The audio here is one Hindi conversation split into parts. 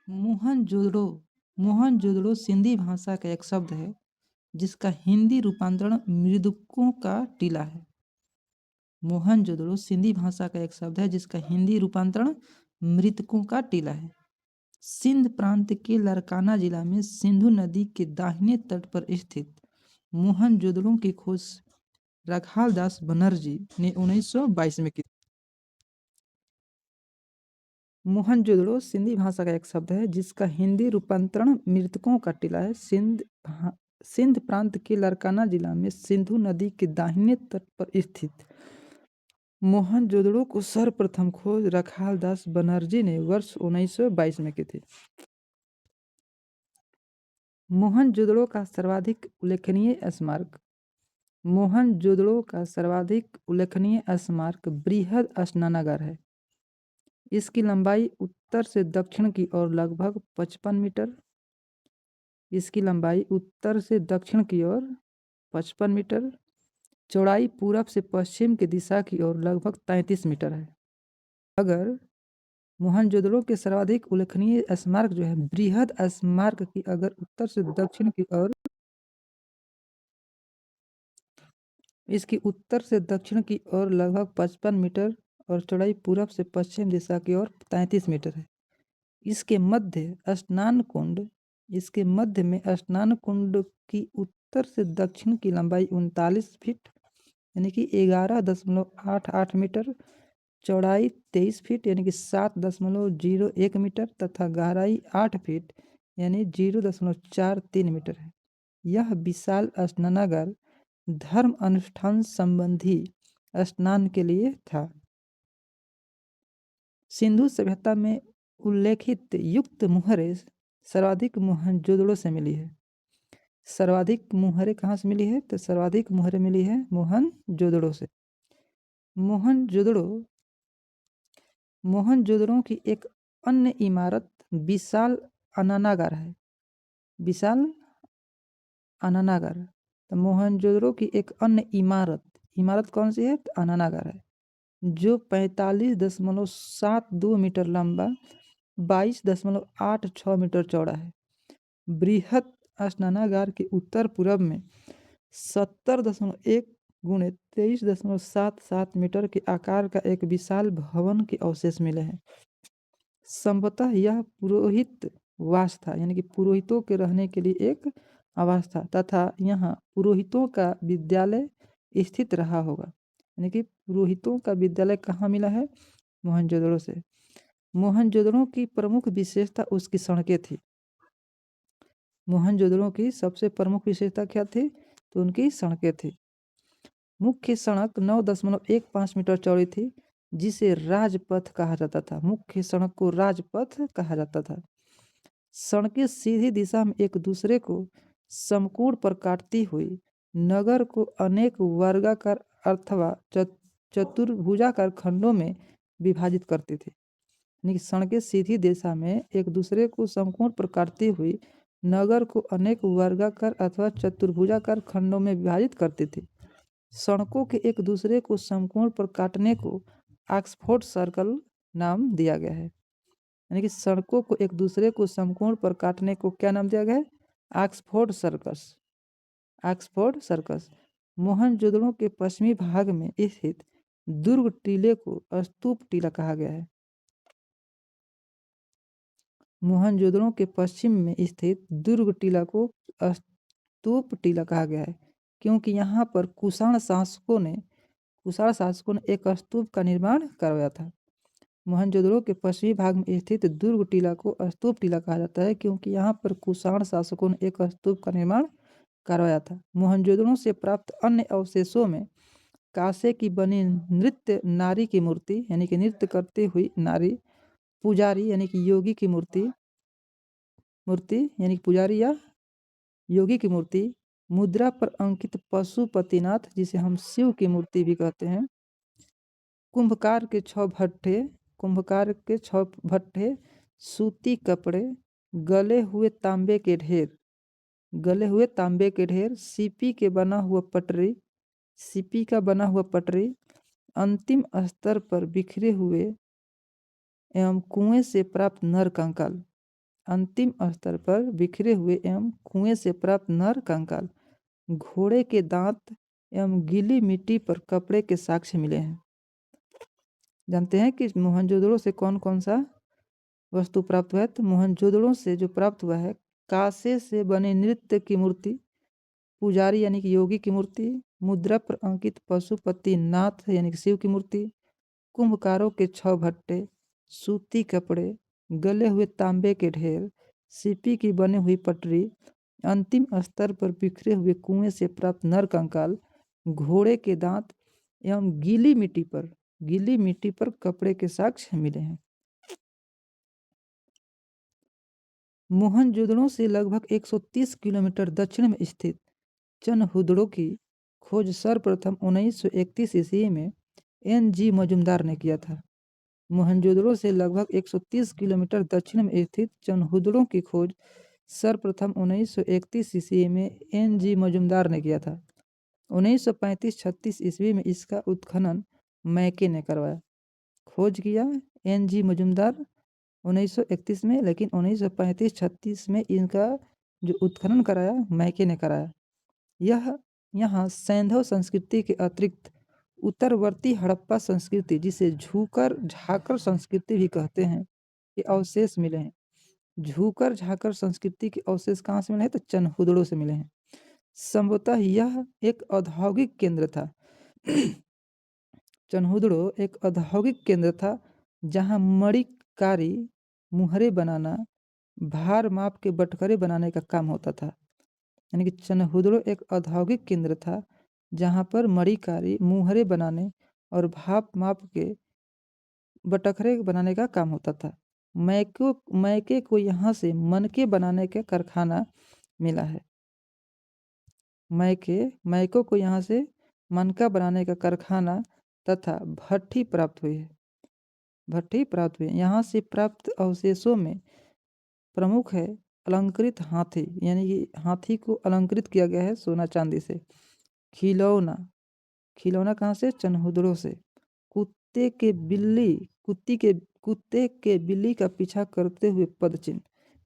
मोहनजोदड़ो मोहनजोदड़ो सिंधी भाषा का एक शब्द है जिसका हिंदी रूपांतरण मृतकों का टीला है। मोहनजोदड़ो सिंधी भाषा का एक शब्द है जिसका हिंदी रूपांतरण मृतकों का टीला है। सिंध प्रांत के लरकाना जिला में सिंधु नदी के दाहिने तट पर स्थित मोहनजोदड़ो की खोज रखाल दास बनर्जी ने 1922 में की। मोहनजोदड़ो सिंधी भाषा का एक शब्द है जिसका हिंदी रूपांतरण मृतकों का टीला है। सिंध प्रांत के लरकाना जिला में सिंधु नदी के दाहिने तट पर स्थित मोहनजोदड़ो को सर्वप्रथम खोज रखाल दास बनर्जी ने वर्ष 1922 में की थी। मोहनजोदड़ो का सर्वाधिक उल्लेखनीय स्मारक। मोहनजोदड़ो का सर्वाधिक उल्लेखनीय स्मारक बृहद स्नानागार है। इसकी लंबाई उत्तर से दक्षिण की ओर लगभग 55 मीटर। इसकी लंबाई उत्तर से दक्षिण की ओर 55 मीटर, चौड़ाई पूरब से पश्चिम की दिशा की ओर लगभग 33 मीटर है। अगर मोहनजोदड़ो के सर्वाधिक उल्लेखनीय स्मारक जो है बृहद स्मारक की अगर उत्तर से दक्षिण की ओर इसकी उत्तर से दक्षिण की ओर लगभग 55 मीटर और चौड़ाई पूरब से पश्चिम दिशा की ओर 33 मीटर है। इसके मध्य में स्नान कुंड की उत्तर से दक्षिण की लंबाई 39 फीट यानी कि 11.88 मीटर, चौड़ाई 23 फीट यानी कि 7.01 मीटर तथा गहराई 8 फीट यानी 0.43 मीटर है। यह विशाल स्नानागार धर्म अनुष्ठान संबंधी स्नान के लिए था। सिंधु सभ्यता में उल्लेखित युक्त मुहरें सर्वाधिक मोहनजोदड़ो से मिली है। सर्वाधिक मुहरें कहाँ से मिली है? तो सर्वाधिक मुहरें मिली है मोहनजोदड़ो से। मोहनजोदड़ो की एक अन्य इमारत विशाल अनानागार है। विशाल अनानागार। तो मोहनजोदड़ो की एक अन्य इमारत कौन सी है? तो अनानागार है, जो 45.72 मीटर लंबा 22.86 मीटर चौड़ा है। बृहत स्नानागार के उत्तर पूर्व में 70.1 गुणे 23.77 मीटर के आकार का एक विशाल भवन के अवशेष मिले हैं। संभवतः यह पुरोहित वास था यानी कि पुरोहितों के रहने के लिए एक आवास था तथा यहाँ पुरोहितों का विद्यालय स्थित रहा होगा। यानी कि पुरोहितों का विद्यालय कहाँ मिला है? मोहनजोदड़ो से। मोहनजोदड़ो की प्रमुख विशेषता उसकी सड़कें थी। मोहनजोदड़ो की सबसे प्रमुख विशेषता क्या थी? तो उनकी सड़कें थी। मुख्य सड़क 9.15 मीटर चौड़ी थी जिसे राजपथ कहा जाता था। मुख्य सड़क को राजपथ कहा जाता था। सड़कें सीधी दिशा में एक दूसरे को समकोण पर काटती हुई नगर को अनेक वर्गाकार अथवा चतुर्भुजाकार खंडों में विभाजित करती थी। यानी सड़कें सीधी दिशा में एक दूसरे को समकोण पर काटती हुई नगर को अनेक वर्गाकार अथवा चतुर्भुजाकार खंडों में विभाजित करती थी। सड़कों के एक दूसरे को समकोण पर काटने को ऑक्सफोर्ड सर्कल नाम दिया गया है। यानी कि सड़कों को एक दूसरे को समकोण पर काटने को क्या नाम दिया गया है? Oxford circus. मोहनजोदड़ो के पश्चिमी भाग में स्थित दुर्ग टीले को स्तूप टीला कहा गया है। मोहनजोदड़ो के पश्चिम में स्थित दुर्ग टीला को स्तूप टीला कहा गया है क्योंकि यहाँ पर कुषाण शासकों ने एक स्तूप का निर्माण करवाया था। मोहनजोदड़ो के पश्चिमी भाग में स्थित दुर्ग टीला को स्तूप टीला कहा जाता है क्योंकि यहाँ पर कुषाण शासकों ने एक स्तूप का निर्माण करवाया था। मोहनजोदड़ो से प्राप्त अन्य अवशेषों में कांसे की बनी नृत्य नारी की मूर्ति यानी कि नृत्य करती हुई नारी, पुजारी यानी कि योगी की मूर्ति यानी कि पुजारी या योगी की मूर्ति, मुद्रा पर अंकित पशुपतिनाथ जिसे हम शिव की मूर्ति भी कहते हैं, कुंभकार के 6 भट्ठे, सूती कपड़े, गले हुए तांबे के ढेर, सीपी का बना हुआ पटरी, अंतिम स्तर पर बिखरे हुए एवं कुएं से प्राप्त नर कंकाल। अंतिम स्तर पर बिखरे हुए एवं कुएं से प्राप्त नर कंकाल, घोड़े के दांत एवं गीली मिट्टी पर कपड़े के साक्ष्य मिले हैं। जानते हैं कि मोहनजोदड़ो से कौन कौन सा वस्तु प्राप्त हुआ है? तो मोहनजोदड़ो से जो प्राप्त हुआ है, कांसे से बने नृत्य की मूर्ति, पुजारी यानी कि योगी की मूर्ति, मुद्रा पर अंकित पशुपति नाथ यानी कि शिव की मूर्ति, कुंभकारों के 6 भट्टे, सूती कपड़े, गले हुए तांबे के ढेर, सीपी की बनी हुई पटरी, अंतिम स्तर पर बिखरे हुए कुएं से प्राप्त नर कंकाल, घोड़े के दांत एवं गीली मिट्टी पर कपड़े के साक्ष्य मिले हैं। मोहनजोदड़ो से लगभग 130 किलोमीटर दक्षिण में स्थित चनहुदड़ो की खोज सर्वप्रथम 1931 ईस्वी में N.G. मजुमदार ने किया था। मोहनजोदड़ो से लगभग 130 किलोमीटर दक्षिण में स्थित चनहुदड़ो की खोज सर्वप्रथम 1931 ईस्वी में N.G. मजुमदार ने किया था। 1935-36 ईस्वी में इसका उत्खनन मैके ने करवाया। खोज किया N.G. मजुमदार 1931 में, लेकिन 1935-36 में इनका जो उत्खनन कराया मैके ने कराया। यह यहाँ सैंधव संस्कृति के अतिरिक्त उत्तरवर्ती हड़प्पा संस्कृति, जिसे झूकर झाकर संस्कृति भी कहते हैं, के अवशेष मिले हैं। झूकर झाकर संस्कृति के अवशेष कहाँ से मिले हैं? तो चनहुदड़ो से मिले हैं। संभवतः यह एक औद्योगिक केंद्र था। चनहुदड़ो एक औद्योगिक केंद्र था जहाँ मणिकारी, मुहरे बनाना, भार माप के बटखरे बनाने का काम होता था। यानी कि चनहुदड़ो एक औद्योगिक केंद्र था जहाँ पर मणिकारी, मुहरे बनाने और भाप माप के बटखरे बनाने का काम होता था। मैके को यहाँ से मनके बनाने का कारखाना मिला है। मैको को यहाँ से मनका बनाने का कारखाना तथा भट्ठी प्राप्त हुई है। यहाँ से प्राप्त अवशेषों में प्रमुख है अलंकृत हाथी, यानी कि हाथी को अलंकृत किया गया है सोना चांदी से। खिलौना कहाँ से? चनहुदड़ो से। कुत्ते के बिल्ली का पीछा करते हुए पदचिन्ह,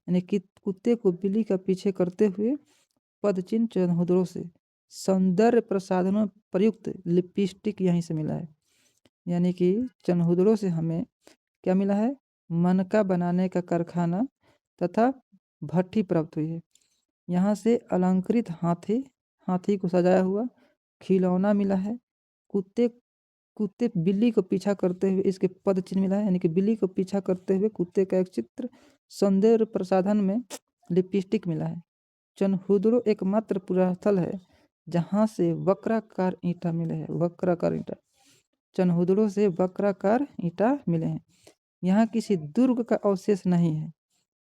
यानी कि कुत्ते को बिल्ली का पीछे करते हुए पदचिन्ह चनहुदड़ो से। सौंदर्य प्रसाधनों प्रयुक्त लिपस्टिक यहीं से मिला है। यानी कि चनहुदड़ो से हमें क्या मिला है? मनका बनाने का कारखाना तथा भट्ठी प्राप्त हुई है। यहाँ से अलंकृत हाथी को सजाया हुआ खिलौना मिला है। कुत्ते बिल्ली को पीछा करते हुए इसके पद चिन्ह मिला है, यानी कि बिल्ली को पीछा करते हुए कुत्ते का एक चित्र। सौंदर्य प्रसाधन में लिपस्टिक मिला है। चनहुदड़ो एकमात्र पुरास्थल है जहाँ से वक्राकार ईंटा मिले हैं। चनहुदड़ो से वक्राकार ईंटा मिले हैं। यहाँ किसी दुर्ग का अवशेष नहीं है,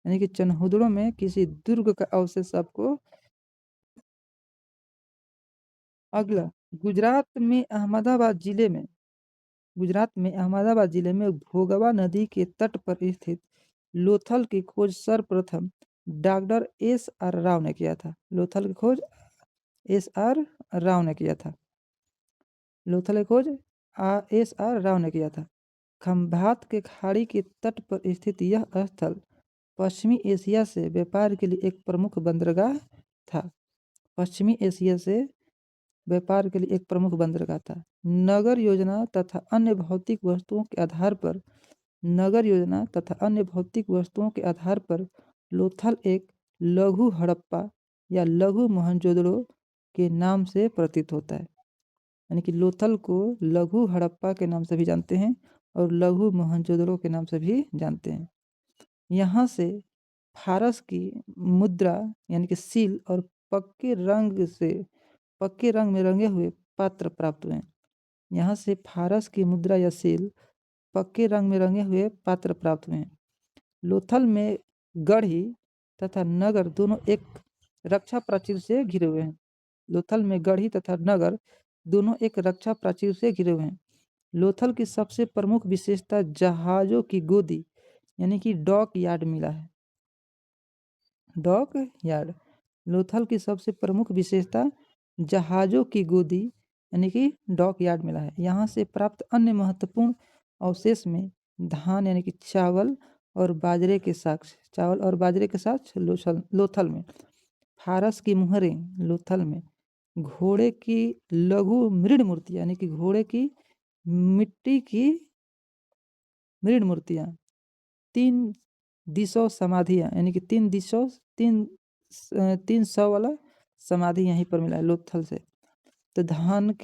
यानी कि चनहुदड़ो में किसी दुर्ग का अवशेष आपको। अगला, गुजरात में अहमदाबाद जिले में भोगवा नदी के तट पर स्थित लोथल की खोज सर्वप्रथम डॉक्टर S.R. राव ने किया था। लोथल की खोज S.R. राव ने किया था। खंभात के खाड़ी के तट पर स्थित यह स्थल पश्चिमी एशिया से व्यापार के लिए एक प्रमुख बंदरगाह था। नगर योजना तथा अन्य भौतिक वस्तुओं के आधार पर लोथल एक लघु हड़प्पा या लघु मोहनजोदड़ो के नाम से प्रतीत होता है। यानी कि लोथल को लघु हड़प्पा के नाम से भी जानते हैं और लघु मोहनजोदड़ो के नाम से भी जानते हैं। यहाँ से फारस की मुद्रा यानी कि सील और पक्के रंग में रंगे हुए पात्र प्राप्त हुए। यहाँ से फारस की मुद्रा या सील, पक्के रंग में रंगे हुए पात्र प्राप्त हुए। लोथल में गढ़ी तथा नगर दोनों एक रक्षा प्राचीर से घिरे हुए हैं। लोथल की सबसे प्रमुख विशेषता जहाजों की गोदी यानी कि डॉक यार्ड मिला है। लोथल की सबसे प्रमुख विशेषता जहाजों की गोदी यानी कि डॉक यार्ड मिला है। यहाँ से प्राप्त अन्य महत्वपूर्ण अवशेष में धान यानी कि चावल और बाजरे के साक्ष्य, चावल और बाजरे के साक्ष्य लोथल में। फारस की मुहरें लोथल में। घोड़े की लघु मृण मूर्ति यानी कि घोड़े की मिट्टी की मृण मूर्तियाँ। 3 दिशो समाधियाँ यानी कि 300 वाला समाधि यहीं पर मिला है लोथल से। तो धान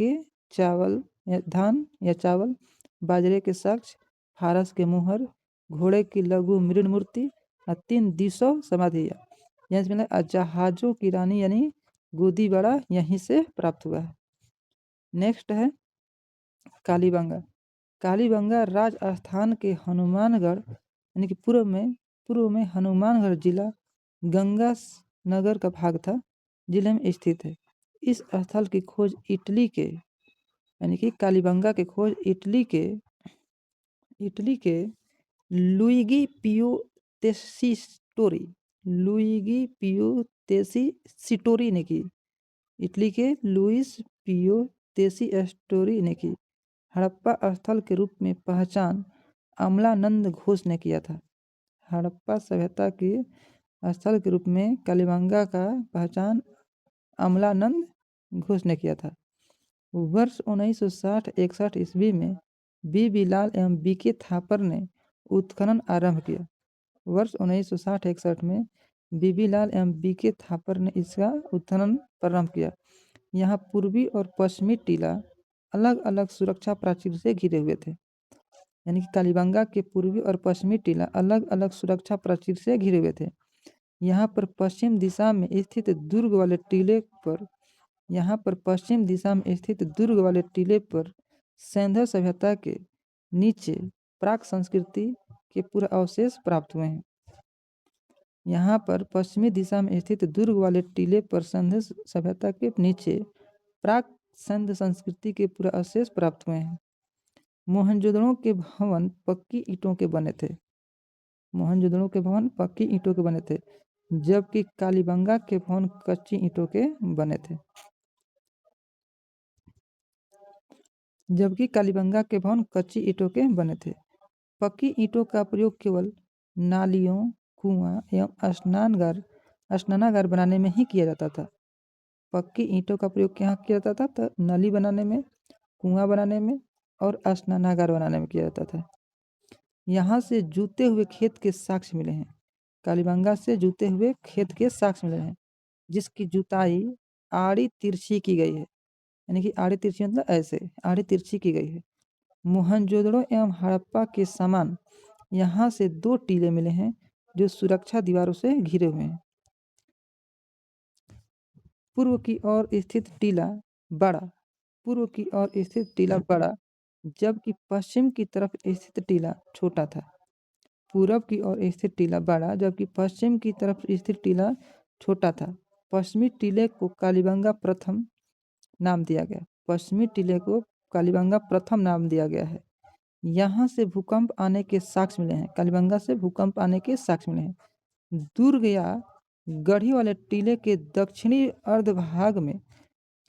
या चावल, बाजरे के साक्ष्य, फारस के मुहर, घोड़े की लघु मृण मूर्ति और 3 दिशो समाधियाँ यहीं से मिला। जहाजों की रानी यानी गोदीबाड़ा यहीं से प्राप्त हुआ है। नेक्स्ट है कालीबंगा। कालीबंगा राजस्थान के हनुमानगढ़ यानी कि पूर्व में हनुमानगढ़ जिला गंगा नगर का भाग था, जिले में स्थित है। इस स्थल की खोज इटली के यानी कि कालीबंगा की खोज इटली के लुइगी पियो तेसिस्टोरी ने की। इटली के लुइस पियो तेसिस्टोरी ने की। हड़प्पा स्थल के रूप में पहचान अमलानंद घोष ने किया था। हड़प्पा सभ्यता के स्थल के रूप में कालीबंगा का पहचान अमलानंद घोष ने किया था। वर्ष 1960-61 ईस्वी में बी लाल एवं बीके थापर ने उत्खनन आरंभ किया। वर्ष 1960-61 में बी लाल एवं बीके थापर ने इसका उत्खनन प्रारंभ किया। यहाँ पूर्वी और पश्चिमी टीला अलग अलग सुरक्षा प्राचीर से घिरे हुए थे। यानी कि कालीबंगा के पूर्वी और पश्चिमी टीला अलग अलग सुरक्षा प्राचीर से घिरे हुए थे। यहाँ पर पश्चिम दिशा में स्थित दुर्ग वाले टीले पर सिंधु सभ्यता के नीचे प्राक संस्कृति के पूरे अवशेष प्राप्त हुए हैं। यहाँ पर पश्चिमी दिशा में स्थित दुर्ग वाले टीले पर सिंधु सभ्यता के नीचे प्राक सिंधु संस्कृति के पूरे अवशेष प्राप्त हुए हैं। मोहनजोदड़ो के भवन पक्की ईंटों के बने थे, जबकि कालीबंगा के भवन कच्ची ईंटों के बने थे। पक्की ईंटों का प्रयोग केवल नालियों, कुआं एवं स्नानागार बनाने में ही किया जाता था। पक्की ईंटों का प्रयोग क्या किया जाता था? तो नली बनाने में, कुआं बनाने में और स्नानागार बनाने में किया जाता था। यहाँ से जूते हुए खेत के साक्ष्य मिले हैं। कालीबंगा से जूते हुए खेत के साक्ष्य मिले हैं, जिसकी जुताई आड़ी तिरछी की गई है। यानी कि आड़ी तिरछी मतलब ऐसे आड़ी तिरछी की गई है। मोहनजोदड़ो एवं हड़प्पा के समान यहाँ से 2 टीले मिले हैं जो सुरक्षा दीवारों से घिरे हुए हैं। पूर्व की ओर स्थित टीला बड़ा जबकि पश्चिम की तरफ स्थित टीला छोटा था। पूरब की ओर स्थित टीला बड़ा जबकि पश्चिम की तरफ स्थित टीला छोटा था। पश्चिमी टीले को कालीबंगा प्रथम नाम दिया गया है। यहाँ से भूकंप आने के साक्ष्य मिले हैं। कालीबंगा से भूकंप आने के साक्ष्य मिले हैं। दुर्ग या गढ़ी वाले टीले के दक्षिणी अर्धभाग में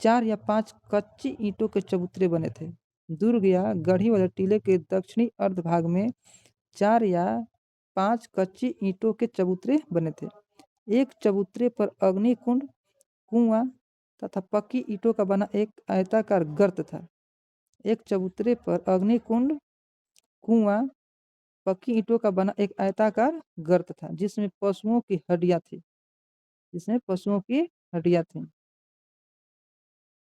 4 या 5 कच्ची ईंटों के चबूतरे बने थे। दुर्ग या गढ़ी वाले टीले के दक्षिणी अर्धभाग में 4 या 5 कच्ची ईंटों के चबूतरे बने थे। एक चबूतरे पर अग्निकुंड, कुआं तथा पक्की ईंटों का बना एक आयताकार गर्त था। एक चबूतरे पर अग्निकुंड, कुआं, पक्की ईंटों का बना एक आयताकार गर्त था, जिसमें पशुओं की हड्डियां थी।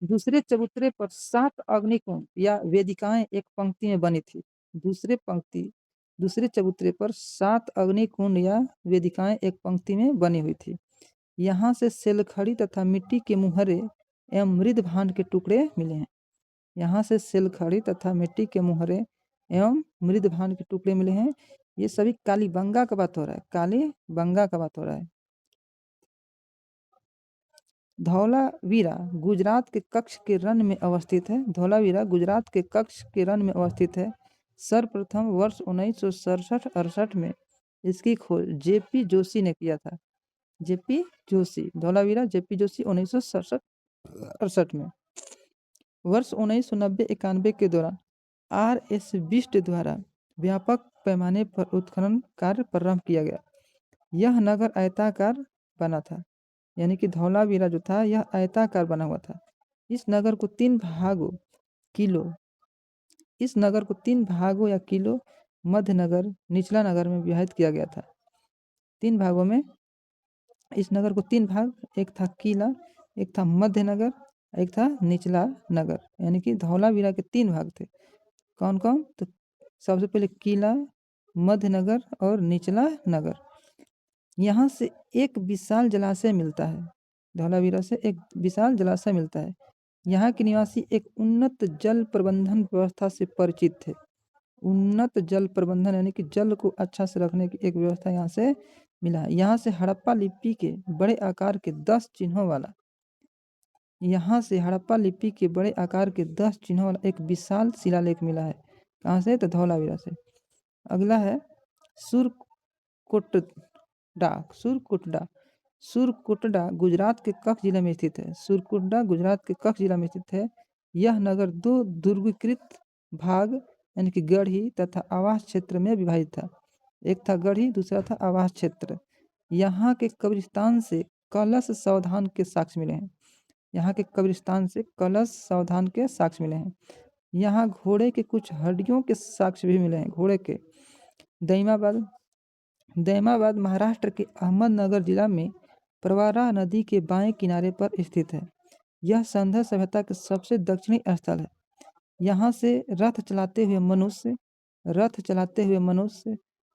दूसरे चबूतरे पर 7 अग्निकुंड या वेदिकाएं एक पंक्ति में बनी थी। दूसरे चबूतरे पर 7 अग्निकुंड या वेदिकाएं एक पंक्ति में बनी हुई थी। यहाँ से सेलखड़ी तथा मिट्टी के मुहरे एवं मृद भांड के टुकड़े मिले हैं। ये सभी कालीबंगा का बात हो रहा है। धौलावीरा गुजरात के कच्छ के रण में अवस्थित है। सर्वप्रथम वर्ष 1967-68 में इसकी खोज जेपी जोशी ने किया था। धौलावीरा जेपी जोशी 1967-68 में। वर्ष 1990-91 के दौरान आर.एस. बिष्ट द्वारा व्यापक पैमाने पर उत्खनन कार्य प्रारंभ किया गया। यह नगर आयताकार बना था, यानी कि धौलावीरा जो था यह आयताकार बना हुआ था। इस नगर को 3 भागों या किलो मध्य नगर, निचला नगर में विभाजित किया गया था। 3 भागों में इस नगर को 3 भाग, एक था किला, एक था मध्य नगर, एक था निचला नगर, यानी कि धौलावीरा के 3 भाग थे। कौन कौन? तो सबसे पहले किला, मध्य नगर और निचला नगर। यहाँ से एक विशाल जलाशय मिलता है, धौलावीरा से एक विशाल जलाशय मिलता है। यहाँ के निवासी एक उन्नत जल प्रबंधन व्यवस्था से परिचित थे। उन्नत जल प्रबंधन यानी कि जल को अच्छा से रखने की एक व्यवस्था यहाँ से मिला है। यहाँ से हड़प्पा लिपि के बड़े आकार के 10 चिन्हों वाला एक विशाल शिलालेख मिला है। कहाँ से? तो धौलावीरा से। अगला है सुरकुटडा गुजरात के कच्छ जिले में स्थित है। सुरकुटडा गुजरात के कच्छ जिला में स्थित है। यह नगर 2 दुर्गीकृत भाग यानी कि गढ़ी तथा आवास क्षेत्र में विभाजित था। एक था गढ़ी, दूसरा था आवास क्षेत्र। यहाँ के कब्रिस्तान से कलश सावधान के साक्ष्य मिले हैं। यहाँ घोड़े के कुछ हड्डियों के साक्ष्य भी मिले हैं, घोड़े के। दैमाबाद महाराष्ट्र के अहमदनगर जिला में प्रवरा नदी के बाएं किनारे पर स्थित है। यह सिंधु सभ्यता के सबसे दक्षिणी स्थल है। यहाँ से रथ चलाते हुए मनुष्य,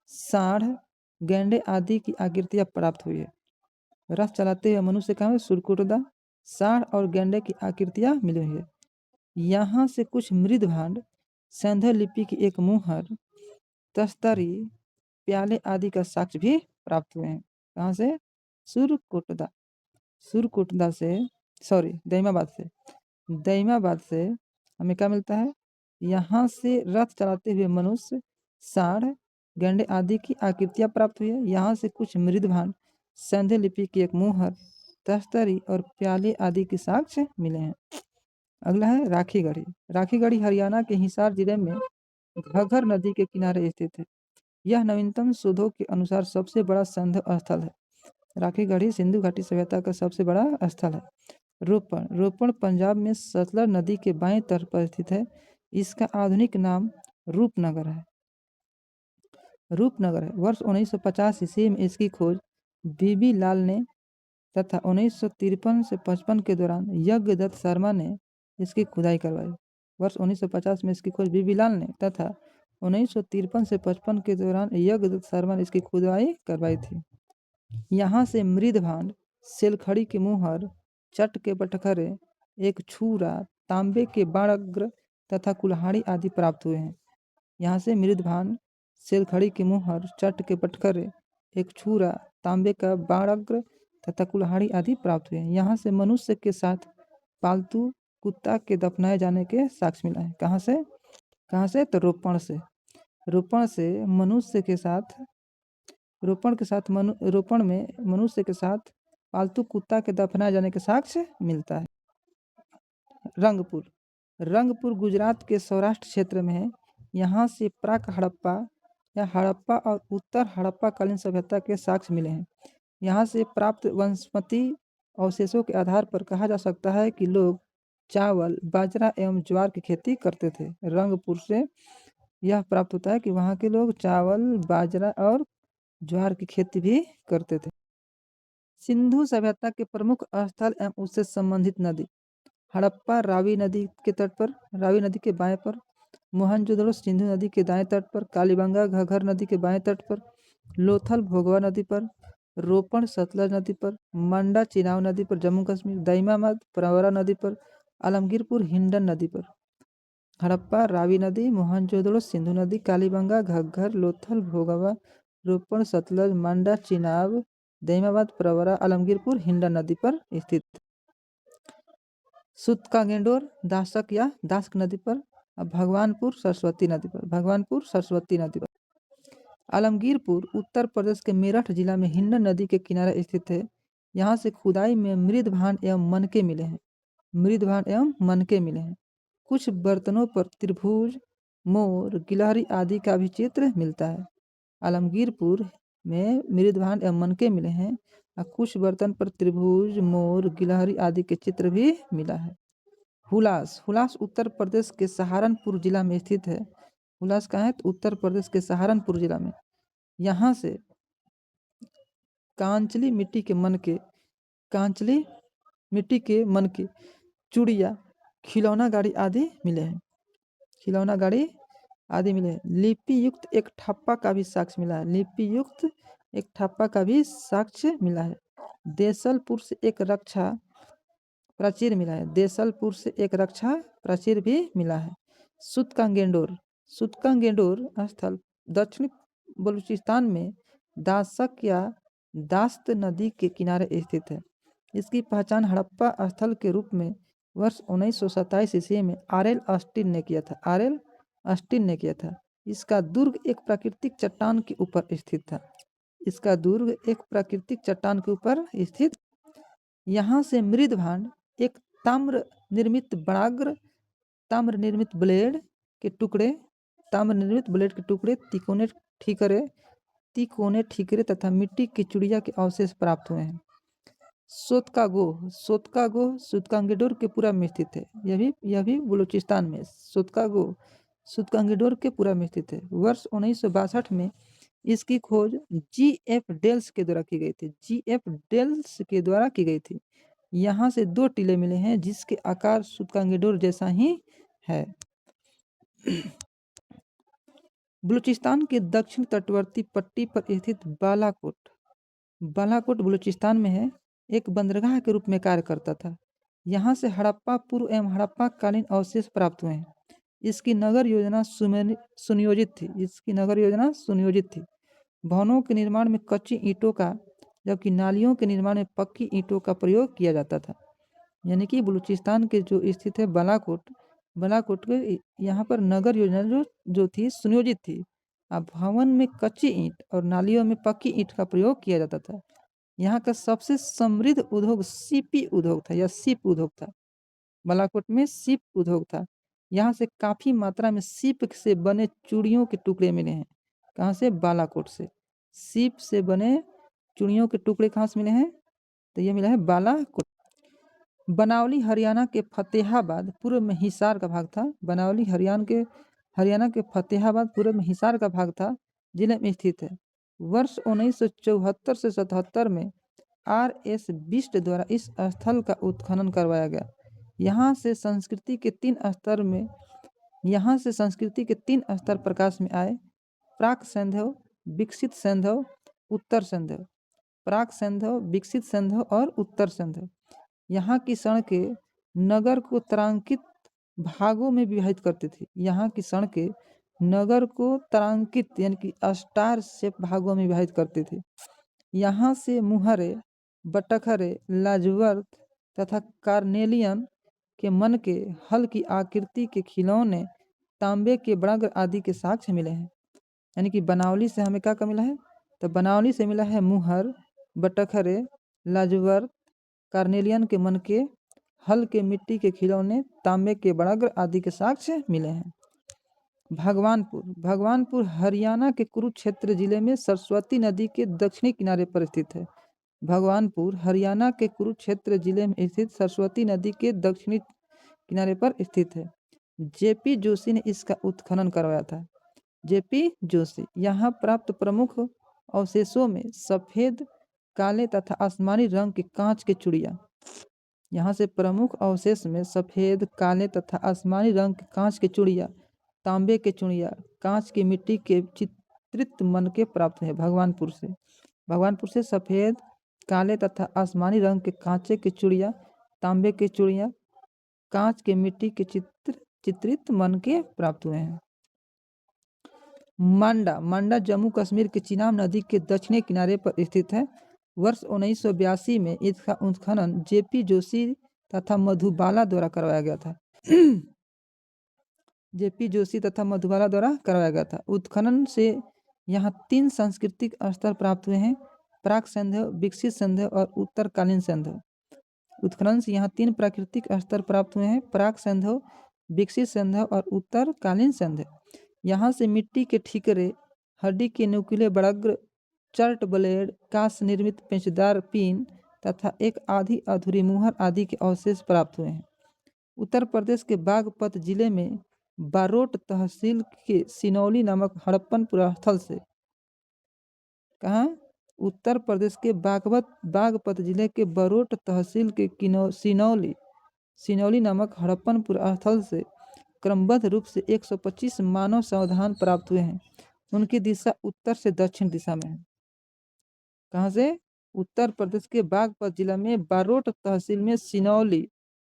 सांड, गैंडे आदि की आकृतियां प्राप्त हुई है। रथ चलाते हुए मनुष्य कहाँ है? सुरकुटदा। सांड और गैंडे की आकृतियां मिली हुई है। यहाँ से कुछ मृद भांड, सिंधु लिपि की एक मुहर, तस्तरी, प्याले आदि का साक्ष्य भी प्राप्त हुए हैं। कहाँ से? दैमाबाद से हमें क्या मिलता है? यहाँ से रथ चलाते हुए मनुष्य, सांड, गैंडे आदि की आकृतियां प्राप्त हुई है। यहाँ से कुछ मृद भांड, सिंधु लिपि की एक मुहर, तस्तरी और प्याले आदि के साक्ष्य मिले हैं। अगला है राखीगढ़ी हरियाणा के हिसार जिले में घग्गर नदी के किनारे स्थित है। यह नवीनतम शोधों के अनुसार सबसे बड़ा सिंधु स्थल है। राखीगढ़ी सिंधु घाटी सभ्यता का सबसे बड़ा स्थल है। रोपण पंजाब में सतलज नदी के बाएं तट पर स्थित है। इसका आधुनिक नाम रूपनगर है। वर्ष 1950 ईस्वी में इसकी खोज बीबी लाल ने तथा 1953 से 55 के दौरान यज्ञदत्त शर्मा ने इसकी खुदाई करवाई। वर्ष 1950 में इसकी खोज बीबी लाल ने तथा 1953 से 55 के दौरान यज्ञदत्त शर्मा ने इसकी खुदाई करवाई थी। यहाँ से मृद भांड, सेलखड़ी के मुहर, चट के बटखरे, एक छुरा, तांबे के बाणग्र तथा कुल्हाड़ी आदि प्राप्त हुए हैं। यहाँ से मृद भांड, सेलखड़ी के मुहर, चट के बटखरे, एक छुरा, तांबे का बाणग्र तथा कुल्हाड़ी आदि प्राप्त हुए हैं। यहाँ से मनुष्य के साथ पालतू कुत्ता के दफनाए जाने के साक्ष्य मिला है। कहाँ से? तो रोपण में मनुष्य के साथ पालतू कुत्ता के दफनाए जाने के साक्ष्य मिलता है। रंगपुर गुजरात के सौराष्ट्र क्षेत्र में है। यहाँ से प्राक हड़प्पा और उत्तर हड़प्पा कालीन सभ्यता के साक्ष्य मिले हैं। यहाँ से प्राप्त वनस्पति अवशेषों के आधार पर कहा जा सकता है कि लोग चावल, बाजरा एवं ज्वार की खेती करते थे। रंगपुर से यह प्राप्त होता है कि वहाँ के लोग चावल, बाजरा और ज्वार की खेती भी करते थे। सिंधु सभ्यता के प्रमुख स्थल एवं उससे संबंधित नदी: हड़प्पा रावी नदी के बाएं पर, मोहनजोदड़ो सिंधु नदी के दाएं तट पर, कालीबंगा घग्गर नदी के बाएं तट पर, लोथल भोगवा नदी पर, रोपण सतलज नदी पर, मंडा चिनाब नदी पर जम्मू कश्मीर, दैमाबाद प्रवरा नदी पर, आलमगीरपुर हिंडन नदी पर। हड़प्पा रावी नदी, मोहनजोदड़ो सिंधु नदी, कालीबंगा घग्गर, लोथल भोगवा, रोपण सतलज, मंडा चिनाब, दैमाबाद प्रवरा, आलमगीरपुर हिंडन नदी पर स्थित। सूतकागेंडोर दासक नदी पर, भगवानपुर सरस्वती नदी पर। आलमगीरपुर उत्तर प्रदेश के मेरठ जिला में हिंडन नदी के किनारे स्थित है। यहाँ से खुदाई में मृद भांड एवं मनके मिले हैं। कुछ बर्तनों पर त्रिभुज, मोर, गिलहरी आदि का भी चित्र मिलता है। आलमगीरपुर में मृदभांड एवं मनके मिले हैं और कुछ बर्तन पर त्रिभुज, मोर, गिलहरी आदि के चित्र भी मिला है। हुलास, हुलास उत्तर प्रदेश के सहारनपुर जिला में स्थित है। हुलास कहाँ है? तो उत्तर प्रदेश के सहारनपुर जिला में। यहाँ से कांचली मिट्टी के मन के चूड़िया, खिलौना गाड़ी आदि मिले हैं। खिलौना गाड़ी आदि मिले हैं। लिपि युक्त एक ठप्पा का भी साक्ष्य मिला है। लिपि युक्त एक ठप्पा का भी साक्ष्य मिला है। देसलपुर से एक रक्षा प्राचीर मिला है। देसलपुर से एक रक्षा प्राचीर भी मिला है। सुतकांगेंडोर, सुतकांगेंडोर स्थल दक्षिणी बलूचिस्तान में दासक या दास्त नदी के किनारे स्थित है। इसकी पहचान हड़प्पा स्थल के रूप में वर्ष 1927 ईस्वी में आरएल ऑस्टिन ने किया था। आरएल ऑस्टिन ने किया था। इसका दुर्ग एक प्राकृतिक चट्टान के ऊपर स्थित था। इसका दुर्ग एक प्राकृतिक चट्टान के ऊपर स्थित। यहाँ से मृदभांड एक ताम्र निर्मित बड़ाग्र, ताम्र निर्मित ब्लेड के टुकड़े, तिकोने ठीकरे तथा मिट्टी की चूड़िया के अवशेष प्राप्त हुए हैं। सोतकागोह, सोतकागोह सुतकांगेडोर के पूर्व में स्थित है। यह भी बलूचिस्तान में। सोतकागोह सुतकांगेडोर के पूर्व में स्थित है। वर्ष 1962 में इसकी खोज जी.एफ. डेल्स के द्वारा की गई थी। जी.एफ. डेल्स के द्वारा की गई थी। यहाँ से 2 टीले मिले हैं जिसके आकार सुतकांगेडोर जैसा ही है। बलूचिस्तान के दक्षिण तटवर्ती पट्टी पर स्थित बालाकोट, बालाकोट बलूचिस्तान में है। एक बंदरगाह के रूप में कार्य करता था। यहाँ से हड़प्पा पूर्व एवं हड़प्पा कालीन अवशेष प्राप्त हुए हैं। इसकी नगर योजना सुनियोजित थी। भवनों के निर्माण में कच्ची ईंटों का, जबकि नालियों के निर्माण में पक्की ईंटों का प्रयोग किया जाता था। यानी कि बलूचिस्तान के जो स्थित है बालाकोट के यहाँ पर नगर योजना जो थी सुनियोजित थी। अब भवन में कच्ची ईंट और नालियों में पक्की ईंट का प्रयोग किया जाता था। यहाँ का सबसे समृद्ध उद्योग सीपी उद्योग था या सीप उद्योग था। बालाकोट में सीप उद्योग था। यहाँ से काफी मात्रा में सीप से बने चूड़ियों के टुकड़े मिले हैं। कहाँ से? बालाकोट से। सीप से बने चूड़ियों के टुकड़े कहाँ से मिले हैं? तो ये मिला है बालाकोट। बनावली हरियाणा के फतेहाबाद पूर्व में हिसार का भाग था। बनावली हरियाणा के फतेहाबाद पूर्व में हिसार का भाग था, जिले में स्थित है। वर्ष 1974 से 77 में R.S. बिष्ट द्वारा इस स्थल का उत्खनन करवाया गया। यहाँ से संस्कृति के 3 स्तर प्रकाश में आए। प्राक सैंधव, विकसित सैंधव, उत्तर सैंधव। प्राक सैंधव, विकसित सैंधव और उत्तर सैंधव। यहाँ की सड़कें नगर को तारांकित भागों में विभाजित करती थी। यहाँ की सड़कें नगर को तारांकित यानी कि स्टार शेप भागों में विभाजित करती थी। यहाँ से मुहरे, बटखरे, लाजवर्थ तथा कार्नेलियन के मन के हल की आकृति के खिलौने, तांबे के बड़ाग्र आदि के साक्ष्य मिले हैं। यानी कि बनावली से हमें क्या मिला है? तो बनावली से मिला है मुहर, बटखरे, लाजवर्थ, कार्नेलियन के मन के हल के मिट्टी के खिलौने, तांबे के बड़ाग्र आदि के साक्ष्य मिले हैं। भगवानपुर हरियाणा के कुरुक्षेत्र जिले में सरस्वती नदी के दक्षिणी किनारे पर स्थित है। भगवानपुर हरियाणा के कुरुक्षेत्र जिले में स्थित सरस्वती नदी के दक्षिणी किनारे पर स्थित है। जेपी जोशी ने इसका उत्खनन करवाया था। जेपी जोशी। यहाँ प्राप्त प्रमुख अवशेषों में सफेद, काले तथा आसमानी रंग के कांच के चूड़िया। यहाँ से प्रमुख अवशेष में सफेद, काले तथा आसमानी रंग के कांच के चूड़िया, तांबे के चूड़िया, कांच की मिट्टी के चित्रित मनके प्राप्त है। भगवानपुर से सफेद, काले तथा आसमानी रंग के कांचे के चूड़िया, तांबे के चूड़िया, कांच के मिट्टी के चित्रित मनके प्राप्त हुए हैं। मांडा जम्मू कश्मीर के चिनाब नदी के दक्षिणी किनारे पर स्थित है। वर्ष 1982 में इसका उत्खनन जेपी जोशी तथा मधुबाला द्वारा करवाया गया था। जेपी जोशी तथा मधुबाला द्वारा करवाया गया था। उत्खनन से यहाँ 3 सांस्कृतिक स्तर प्राप्त हुए हैं: प्राक सैंधव, विकसित सैंधव और उत्तरकालीन सैंधव। उत्खनन से यहाँ 3 प्राकृतिक स्तर प्राप्त हुए हैं: प्राक सैंधव, विकसित सैंधव और उत्तरकालीन सैंधव। यहाँ से मिट्टी के ठीकरे, हड्डी के नुकीले बड़ग्र, चर्ट ब्लेड, कांस्य निर्मित पेचदार पिन तथा एक आधी अधूरी मुहर आदि के अवशेष प्राप्त हुए हैं। उत्तर प्रदेश के बागपत जिले में बारोट तहसील के सिनौली नामक हड़प्पन पुरास्थल से, कहाँ, उत्तर प्रदेश के बागपत जिले के बारोट तहसील के सिनौली नामक हड़प्पन पुरास्थल से क्रमबद्ध रूप से 125 मानव समाधान प्राप्त हुए हैं। उनकी दिशा उत्तर से दक्षिण दिशा में है। कहाँ से? उत्तर प्रदेश के बागपत जिला में बारोट तहसील में सिनौली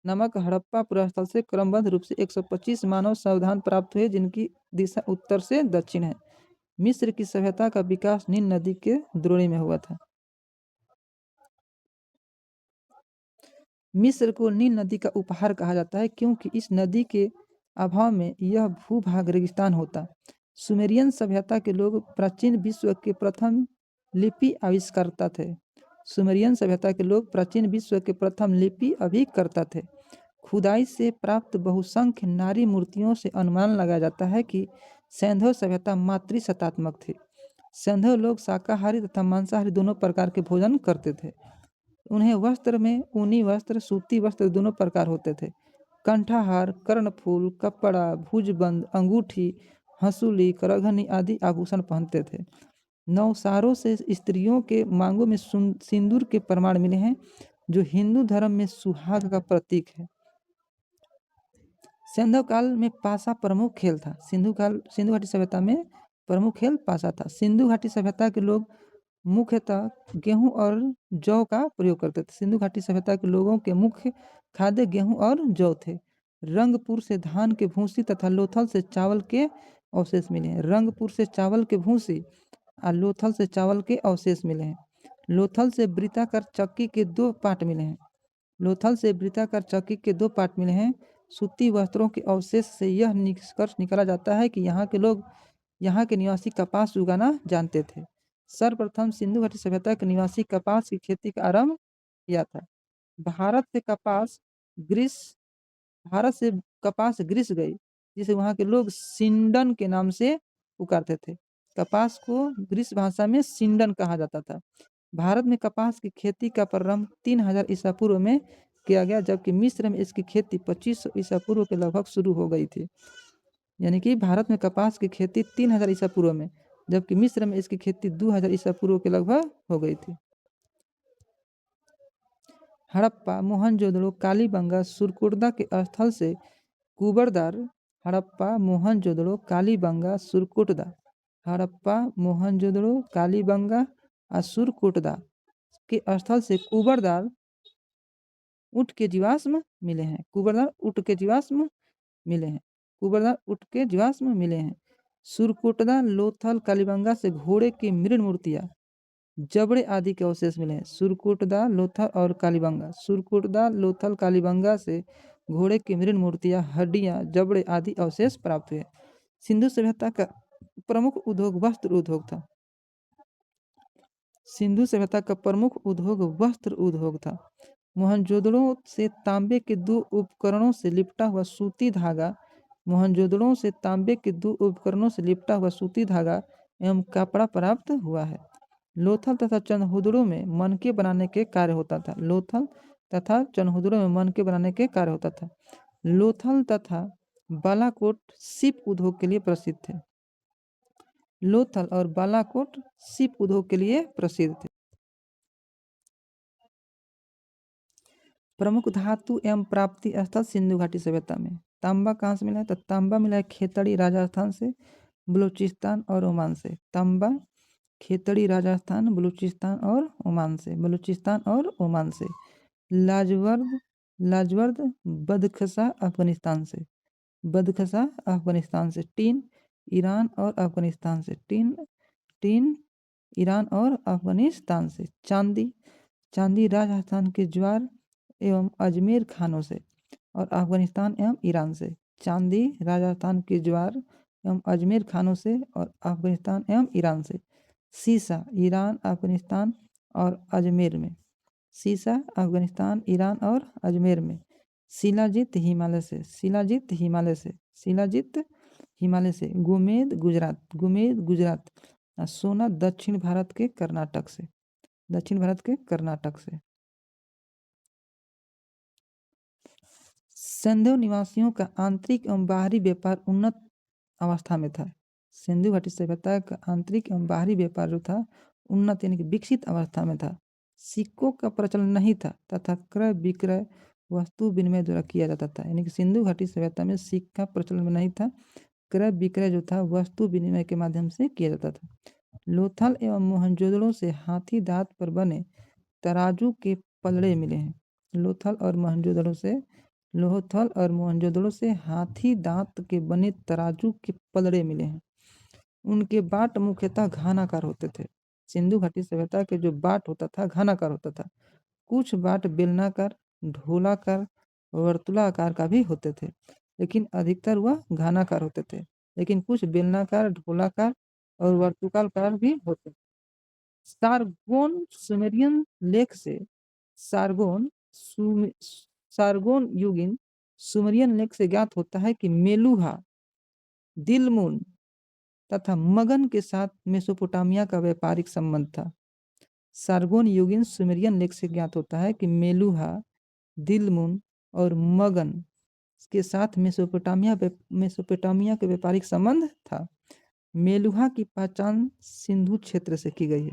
नामक हड़प्पा पुरास्थल से क्रमबद्ध रूप से 125 मानव समाधान प्राप्त हुए, जिनकी दिशा उत्तर से दक्षिण है। मिस्र की सभ्यता का विकास नील नदी के द्रोणी में हुआ था। मिस्र को नील नदी का उपहार कहा जाता है क्योंकि इस नदी के अभाव में यह भूभाग रेगिस्तान होता। सुमेरियन सभ्यता के लोग प्राचीन विश्व के प्रथम लिपि आविष्कर्ता थे। सुमेरियन सभ्यता के लोग प्राचीन विश्व के प्रथम लिपि अभिकर्ता थे। खुदाई से प्राप्त बहुसंख्य नारी मूर्तियों से अनुमान लगाया जाता है कि सैंधव सभ्यता मातृसत्तात्मक थी। सैंधव लोग शाकाहारी तथा मांसाहारी दोनों प्रकार के भोजन करते थे। उन्हें वस्त्र में ऊनी वस्त्र, सूती वस्त्र दोनों प्रकार होते थे। कंठाहार, कर्णफूल, कपड़ा, भुजबंद, अंगूठी, हंसुली, करघनी आदि आभूषण पहनते थे। नौसारों से स्त्रियों के मांगों में सिंदूर के प्रमाण मिले हैं, जो हिंदू धर्म में सुहाग का प्रतीक है। सिंधु काल में पासा प्रमुख खेल था। सिंधु घाटी सभ्यता में प्रमुख खेल पासा था। सिंधु घाटी सभ्यता के लोग मुख्यतः गेहूं और जौ का प्रयोग करते थे। सिंधु घाटी सभ्यता के लोगों के मुख्य खाद्य गेहूं और जौ थे। रंगपुर से धान के भूसी तथा लोथल से चावल के अवशेष मिले हैं। रंगपुर से चावल के भूसी और लोथल से चावल के अवशेष मिले हैं। लोथल से वृत्ताकार चक्की के 2 पार्ट मिले हैं। लोथल से वृत्ताकार चक्की के 2 पार्ट मिले हैं। सूती वस्त्रों के अवशेष से यह निष्कर्ष निकाला जाता है कि यहाँ के लोग, यहाँ के निवासी कपास उगाना जानते थे। सर्वप्रथम सिंधु घाटी सभ्यता के निवासी कपास की खेती का आरंभ किया था। भारत से कपास ग्रीस गई, जिसे वहाँ के लोग सिंडन के नाम से पुकारते थे। कपास को ग्रीस भाषा में सिंडन कहा जाता था। भारत में कपास की खेती का प्रारंभ 3000 ईसा पूर्व में किया गया, जबकि मिस्र में इसकी खेती 2500 ईसा पूर्व के लगभग शुरू हो गई थी। यानी कि भारत में कपास की खेती 3000 ईसा पूर्व में, जबकि मिस्र में इसकी खेती 2000 ईसा पूर्व के लगभग हो गई थी। हड़प्पा, मोहनजोदड़ो, कालीबंगा, सुरकुर्दा के स्थल से कुबरदार। हड़प्पा, मोहनजोदड़ो, कालीबंगा, सुरकुर्दा। हड़प्पा, मोहनजोदड़ो, कालीबंगा और सुरकुर्दा के स्थल से कुबरदार ऊँट के जीवाश्म मिले हैं। कुबरदार ऊँट के जीवाश्म मिले हैं। कुबरदार ऊँट के जीवाश्म मिले हैं। सुरकुर्दा, लोथल, कालीबंगा से घोड़े की मृण मूर्तियां, जबड़े आदि के अवशेष मिले हैं। सुरकुर्दा, लोथल और कालीबंगा। सुरकुर्दा, लोथल, कालीबंगा से घोड़े की मृण मूर्तियां, हड्डियां, जबड़े आदि अवशेष प्राप्त हुए। सिंधु सभ्यता का प्रमुख उद्योग वस्त्र उद्योग था। सिंधु सभ्यता का प्रमुख उद्योग वस्त्र उद्योग था। मोहनजोदड़ो से तांबे के 2 उपकरणों से लिपटा हुआ सूती धागा, मोहनजोदड़ो से तांबे के 2 उपकरणों से लिपटा हुआ सूती धागा एवं कपड़ा प्राप्त हुआ है। लोथल तथा चंदहुदड़ो में मनके बनाने के कार्य होता था। लोथल तथा चंदहुदड़ो में मनके बनाने के कार्य होता था। लोथल तथा बालाकोट शिप उद्योग के लिए प्रसिद्ध थे। लोथल और बालाकोट शिप उद्योग के लिए प्रसिद्ध थे। प्रमुख धातु एवं प्राप्ति स्थल सिंधु घाटी सभ्यता में तांबा कहाँ से मिला है? तो तांबा मिला है खेतड़ी राजस्थान से, बलूचिस्तान और ओमान से। तांबा खेतड़ी राजस्थान, बलूचिस्तान और ओमान से। बलूचिस्तान और ओमान से। लाजवर्द बदखसा अफगानिस्तान से। बदखसा अफगानिस्तान से। टीन ईरान और अफगानिस्तान से। टीन ईरान और अफगानिस्तान से। चांदी राजस्थान के ज्वार एवं अजमेर खानों से और अफगानिस्तान एवं ईरान से। चांदी राजस्थान के ज्वार एवं अजमेर खानों से और अफगानिस्तान एवं ईरान से। सीसा ईरान, अफगानिस्तान और अजमेर में। सीसा अफगानिस्तान, ईरान और अजमेर में। शिलाजीत हिमालय से। शिलाजीत हिमालय से। शिलाजीत हिमालय से। गोमेद गुजरात। सोना दक्षिण भारत के कर्नाटक से। सिंधु निवासियों का आंतरिक एवं बाहरी व्यापार उन्नत अवस्था में था। सिंधु घाटी सभ्यता का आंतरिक एवं बाहरी व्यापार जो था उन्नत यानी कि विकसित अवस्था में था। सिक्कों का प्रचलन नहीं था तथा क्रय विक्रय वस्तु विनिमय द्वारा किया जाता था। यानी कि सिंधु घाटी सभ्यता में सिक्का प्रचलन में नहीं था, क्रय विक्रय जो था वस्तु विनिमय के माध्यम से किया जाता था। लोथल एवं मोहनजोदड़ो से हाथी दांत पर बने तराजू के पलड़े मिले हैं। लोथल और मोहनजोदड़ो से हाथी दांत के बने तराजू के पलड़े मिले हैं। उनके बाट मुख्यतः घनाकार होते थे। सिंधु घाटी सभ्यता के जो बाट होता था घनाकार होता था। कुछ बाट बेलनाकार, ढोलाकार, वर्तुलाकार का भी होते थे, लेकिन अधिकतर वह घनाकार होते थे। लेकिन कुछ बेलनाकार, ढोलाकार और वर्तुलाकार भी होते थे। सारगोन सुमेरियन लेख से सारगोन युगीन सुमेरियन लेख से ज्ञात होता है कि मेलुहा, दिलमुन तथा मगन के साथ मेसोपोटामिया का व्यापारिक संबंध था। सारगोन युगीन सुमेरियन लेख से ज्ञात होता है कि मेलुहा, दिलमुन और मगन के साथ मेसोपोटामिया के व्यापारिक संबंध था। मेलुहा की पहचान सिंधु क्षेत्र से की गई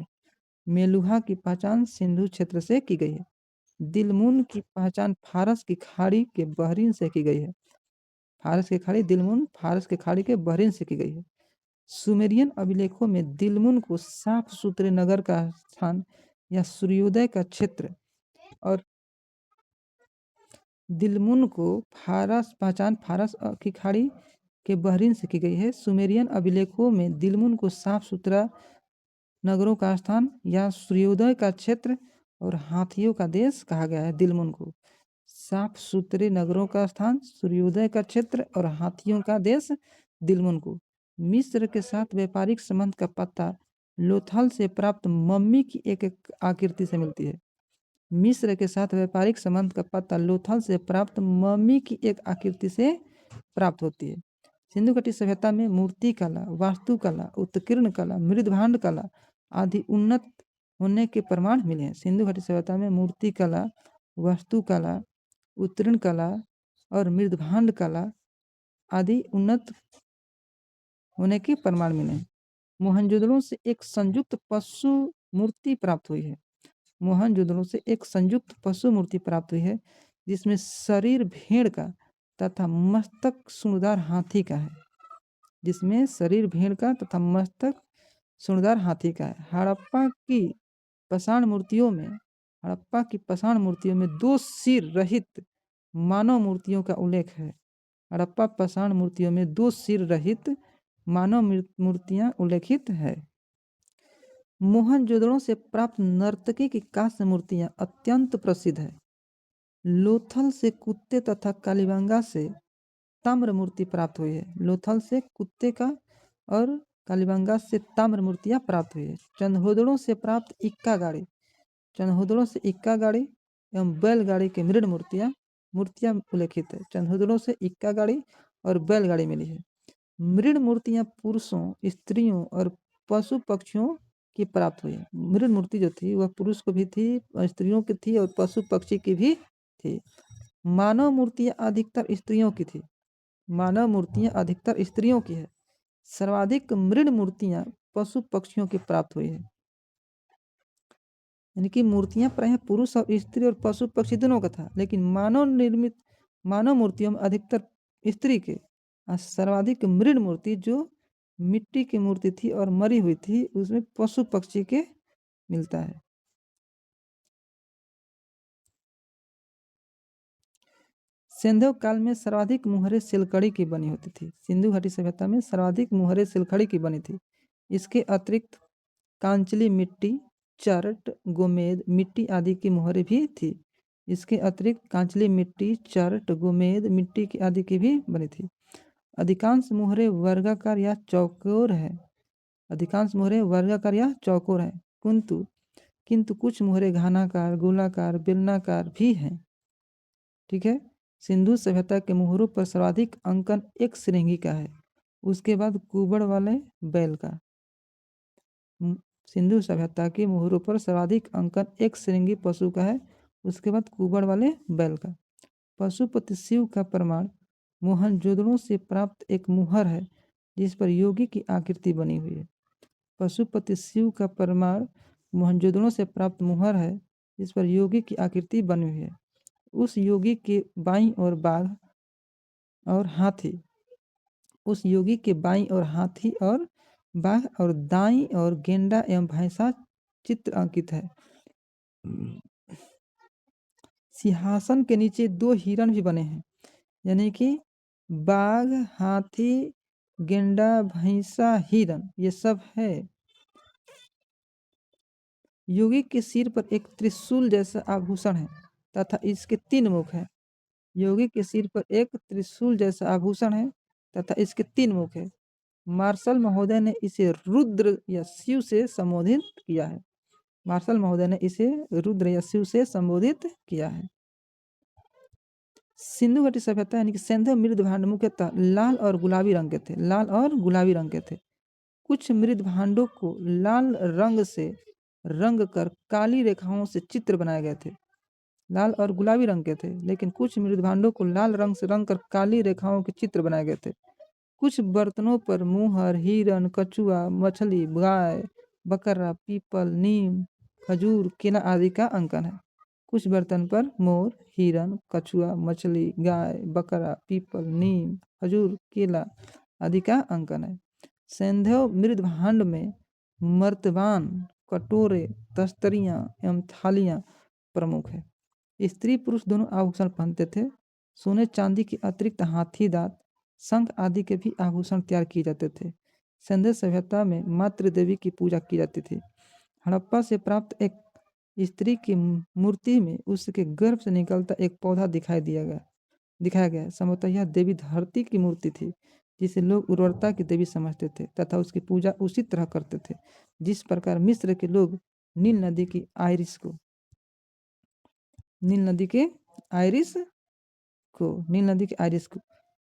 है। दिलमुन की पहचान फारस की खाड़ी के बहरीन से की गई है। दिलमुन फारस की खाड़ी के बहरीन से की गई है। सुमेरियन अभिलेखों में दिलमुन को साफ सुथरे नगर का स्थान या सूर्योदय का क्षेत्र और दिलमुन को पहचान फारस की खाड़ी के बहरीन से की गई है। सुमेरियन अभिलेखों में दिलमुन को साफ सुथरा नगरों का स्थान या सूर्योदय का क्षेत्र और हाथियों का देश कहा गया है। दिलमुन को साफ सुथरे नगरों का स्थान, सूर्योदय का क्षेत्र और हाथियों का देश दिलमुन को। मिस्र के साथ व्यापारिक संबंध का पता लोथल से प्राप्त मम्मी की एक आकृति से मिलती है। मिस्र के साथ व्यापारिक संबंध का पता लोथल से प्राप्त मम्मी की एक आकृति से प्राप्त होती है। सिंधु घाटी सभ्यता में मूर्ति कला, वास्तुकला, उत्कीर्ण कला, मृदभांड कला आदि उन्नत होने के प्रमाण मिले हैं। सिंधु घाटी सभ्यता में मूर्ति कला, वास्तुकला, उत्कीर्ण कला और मृदभांड कला आदि उन्नत होने के प्रमाण मिले हैं। मोहनजोदड़ो से एक संयुक्त पशु मूर्ति प्राप्त हुई है। जिसमें शरीर भेड़ का तथा मस्तक सूंडदार हाथी का है। हड़प्पा की पाषाण मूर्तियों में 2 सिर रहित मानव मूर्तियों का उल्लेख है। हड़प्पा पाषाण मूर्तियों में 2 सिर रहित मानव मूर्तियां उल्लेखित है। मोहनजोदड़ो से प्राप्त नर्तकी की कांस्य मूर्तियां अत्यंत प्रसिद्ध है। लोथल से कुत्ते तथा कालीबंगा से ताम्र मूर्ति प्राप्त हुई है। लोथल से कुत्ते का और कालीबंगा से ताम्र मूर्तियां प्राप्त हुई है। चंदहोदड़ो से प्राप्त इक्का गाड़ी एवं बैलगाड़ी की मृण मूर्तियां उल्लेखित है। चंदहोदड़ो से इक्का गाड़ी और बैलगाड़ी मिली है। मृण मूर्तियां पुरुषों, स्त्रियों और पशु पक्षियों की प्राप्त हुई है। मृण मूर्ति जो थी वह पुरुष को भी थी, स्त्रियों की थी और पशु पक्षी की भी थी। मानव मूर्तियां अधिकतर स्त्रियों की है। सर्वाधिक मृण मूर्तियां पशु पक्षियों की प्राप्त हुई है। यानी कि मूर्तियां प्रायः पुरुष और स्त्री और पशु पक्षी दोनों का था, लेकिन मानव मूर्तियों में अधिकतर स्त्री के सर्वाधिक मृण मूर्ति जो मिट्टी की मूर्ति थी और मरी हुई थी उसमें पशु पक्षी के मिलता है। सिंधु काल में सर्वाधिक मुहरें सिलकड़ी की बनी होती थी। सिंधु घाटी सभ्यता में सर्वाधिक मुहरें सिलकड़ी की बनी थी। इसके अतिरिक्त कांचली मिट्टी, चरट, गोमेद मिट्टी आदि की मुहरें भी थी। इसके अतिरिक्त कांचली मिट्टी, चरट, गोमेद मिट्टी की आदि की भी बनी थी। अधिकांश मुहरें वर्गाकार या चौकोर है। किंतु कुछ मुहरें घनाकार, गोलाकार, बेलनाकार भी हैं। ठीक है। सिंधु सभ्यता के मुहरों पर सर्वाधिक अंकन एक श्रृंगी का है। उसके बाद कुबड़ वाले बैल का। सिंधु सभ्यता के मोहरों पर सर्वाधिक अंकन एक श्रृंगी पशु का है, उसके बाद कुबड़ वाले बैल का। पशुपति शिव का प्रमाण मोहनजोदड़ो से प्राप्त एक मुहर है जिस पर योगी की आकृति बनी हुई है। पशुपति शिव का प्रमाण मोहनजोदड़ो से प्राप्त मुहर है जिस पर योगी की आकृति बनी हुई है। उस योगी के बाईं ओर बाघ और हाथी, उस योगी के बाईं ओर हाथी और बाघ और दाईं ओर गेंडा एवं भैंसा चित्र अंकित है। सिंहासन के नीचे 2 हिरण भी बने हैं, यानी कि बाघ, हाथी, गेंडा, भैंसा, हिरण, ये सब है। योगी के सिर पर एक त्रिशूल जैसा आभूषण है तथा इसके 3 मुख हैं। योगी के सिर पर एक त्रिशूल जैसा आभूषण है तथा इसके 3 मुख है। मार्शल महोदय ने इसे रुद्र या शिव से संबोधित किया है। मार्शल महोदय ने इसे रुद्र या शिव से संबोधित किया है। सिंधु घाटी सभ्यता यानी कि सिंधु मृद भांड मुख्यतः लाल और गुलाबी रंग के थे। लाल और गुलाबी रंग के थे। कुछ मृद भांडों को लाल रंग से रंग कर काली रेखाओं से चित्र बनाए गए थे। लाल और गुलाबी रंग के थे, लेकिन कुछ मृद भांडों को लाल रंग से रंग कर काली रेखाओं के चित्र बनाए गए थे। कुछ बर्तनों पर मुहर, हिरण, कछुआ, मछली, गाय, बकरा, पीपल, नीम, खजूर, केला आदि का अंकन है। कुछ बर्तन पर मोर, हिरण, कछुआ, मछली, गाय, बकरा, पीपल, नीम, खजूर, केला आदि का अंकन है। सैंधव मृद भांड में मर्तबान, कटोरे, तस्तरियाँ एवं थालियाँ प्रमुख है। स्त्री पुरुष दोनों आभूषण पहनते थे। सोने चांदी के अतिरिक्त हाथी दांत, शंख आदि के भी आभूषण तैयार किए जाते थे। सिंधु सभ्यता में मातृ देवी की पूजा की जाती थी। हड़प्पा से प्राप्त एक स्त्री की मूर्ति में उसके गर्भ से निकलता एक पौधा दिखाया गया। संभवतः यह देवी धरती की मूर्ति थी जिसे लोग उर्वरता की देवी समझते थे तथा उसकी पूजा उसी तरह करते थे जिस प्रकार मिस्र के लोग नील नदी की आइरिस को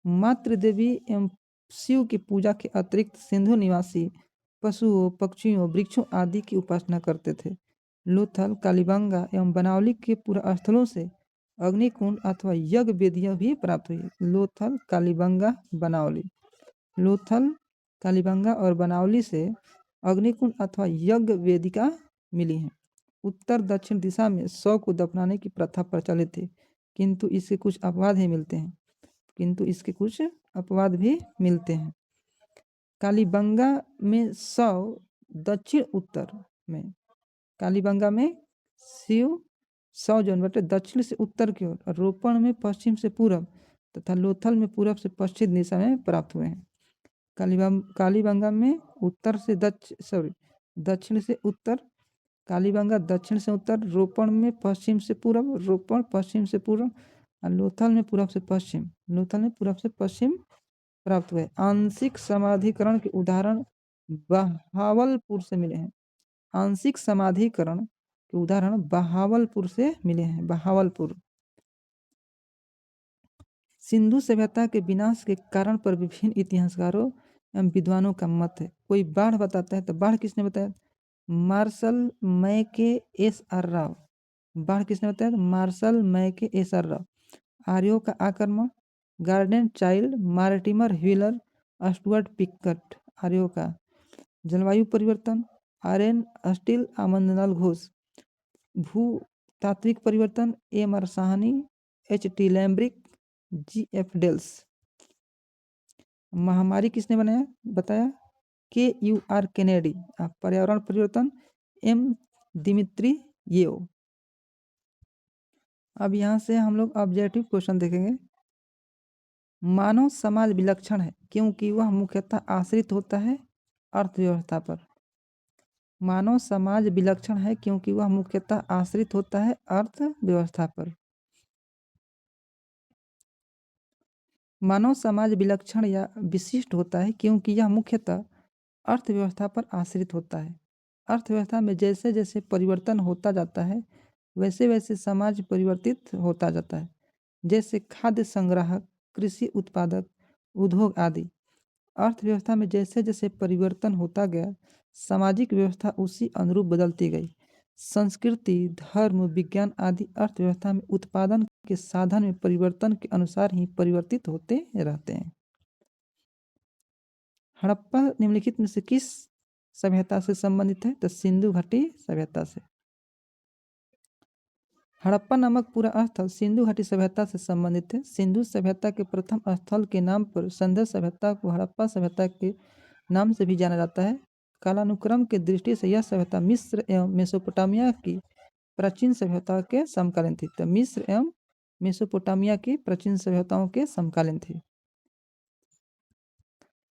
मातृ देवी एवं शिव की पूजा के अतिरिक्त सिंधु निवासी पशुओं, पक्षियों, वृक्षों आदि की उपासना करते थे। लोथल, कालीबंगा एवं बनावली के पूरा स्थलों से अग्निकुंड अथवा यज्ञ वेदियां भी प्राप्त हुई। लोथल, कालीबंगा, बनावली। लोथल, कालीबंगा और बनावली से अग्निकुंड अथवा यज्ञ वेदिका मिली हैं। उत्तर दक्षिण दिशा में शव को दफनाने की प्रथा प्रचलित थी, किंतु इसके कुछ अपवाद भी मिलते हैं। कालीबंगा में शव दक्षिण उत्तर में, कालीबंगा में शिव शव जो बटे दक्षिण से उत्तर की ओर, रोपण में पश्चिम से पूर्व तथा लोथल में पूर्व से पश्चिम दिशा में प्राप्त हुए हैं। कालीबंगा में दक्षिण से उत्तर, कालीबंगा दक्षिण से उत्तर, रोपण में पश्चिम से पूर्व, रोपण पश्चिम से पूर्व और लोथल में पूर्व से पश्चिम प्राप्त हुए। आंशिक समाधिकरण के उदाहरण बहावलपुर से मिले हैं। आंशिक समाधिकरण के उदाहरण बहावलपुर से मिले हैं। बहावलपुर। सिंधु सभ्यता के विनाश के कारण पर विभिन्न इतिहासकारों एवं विद्वानों का मत है। कोई बाढ़ बताता है तो बाढ़ किसने बताया? मार्शल मैके एस आर राव। बाढ़ किसने बताया? मार्शल मैके एस आर राव। आर्यों का आक्रमण, garden child, Mortimer wheeler, Stuart picket. आर्यों का। जलवायु परिवर्तन, आर.एन. स्टील, आनंदलाल घोष। भूतात्विक परिवर्तन, एम.आर. साहनी, एच.टी. लैम्ब्रिक, जी.एफ. डेल्स। महामारी किसने बताया? के.यू.आर. केनेडी। पर्यावरण परिवर्तन, एम. दिमित्री येव। अब यहाँ से हम लोग ऑब्जेक्टिव क्वेश्चन देखेंगे। मानव समाज विलक्षण है क्योंकि वह मुख्यतः आश्रित होता है अर्थव्यवस्था पर। मानव समाज विलक्षण है क्योंकि वह मुख्यतः आश्रित होता है अर्थव्यवस्था पर। मानव समाज विलक्षण या विशिष्ट होता है क्योंकि यह मुख्यतः अर्थव्यवस्था पर आश्रित होता है। अर्थव्यवस्था में जैसे जैसे परिवर्तन होता जाता है वैसे वैसे समाज परिवर्तित होता जाता है। जैसे खाद्य संग्राहक, कृषि उत्पादक, उद्योग आदि। अर्थव्यवस्था में जैसे जैसे परिवर्तन होता गया, सामाजिक व्यवस्था उसी अनुरूप बदलती गई। संस्कृति, धर्म, विज्ञान आदि अर्थव्यवस्था में उत्पादन के साधन में परिवर्तन के अनुसार ही परिवर्तित होते रहते हैं। हड़प्पा निम्नलिखित में से किस सभ्यता से संबंधित है? तो सिंधु घाटी सभ्यता से। हड़प्पा नामक पूरा स्थल सिंधु घाटी सभ्यता से संबंधित है। सिंधु सभ्यता के प्रथम स्थल के नाम पर सिंधु सभ्यता को हड़प्पा सभ्यता के नाम से भी जाना जाता है। कालानुक्रम के दृष्टि से यह सभ्यता मिस्र एवं मेसोपोटामिया की प्राचीन सभ्यता के समकालीन थी। तो मिस्र एवं मेसोपोटामिया की प्राचीन सभ्यताओं के समकालीन थी।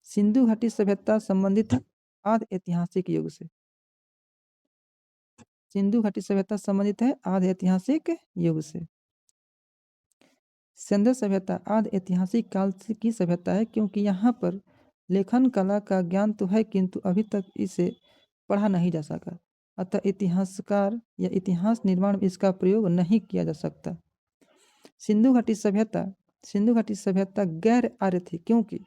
सिंधु घाटी सभ्यता संबंधित है आदि ऐतिहासिक युग से। सिंधु घाटी सभ्यता संबंधित है आदि ऐतिहासिक युग से। सिंधु सभ्यता आदि ऐतिहासिक काल की सभ्यता है, क्योंकि यहाँ पर लेखन कला का ज्ञान तो है किंतु अभी तक इसे पढ़ा नहीं जा सका, अतः इतिहासकार या इतिहास निर्माण में इसका प्रयोग नहीं किया जा सकता। सिंधु घाटी सभ्यता गैर आर्य थी, क्योंकि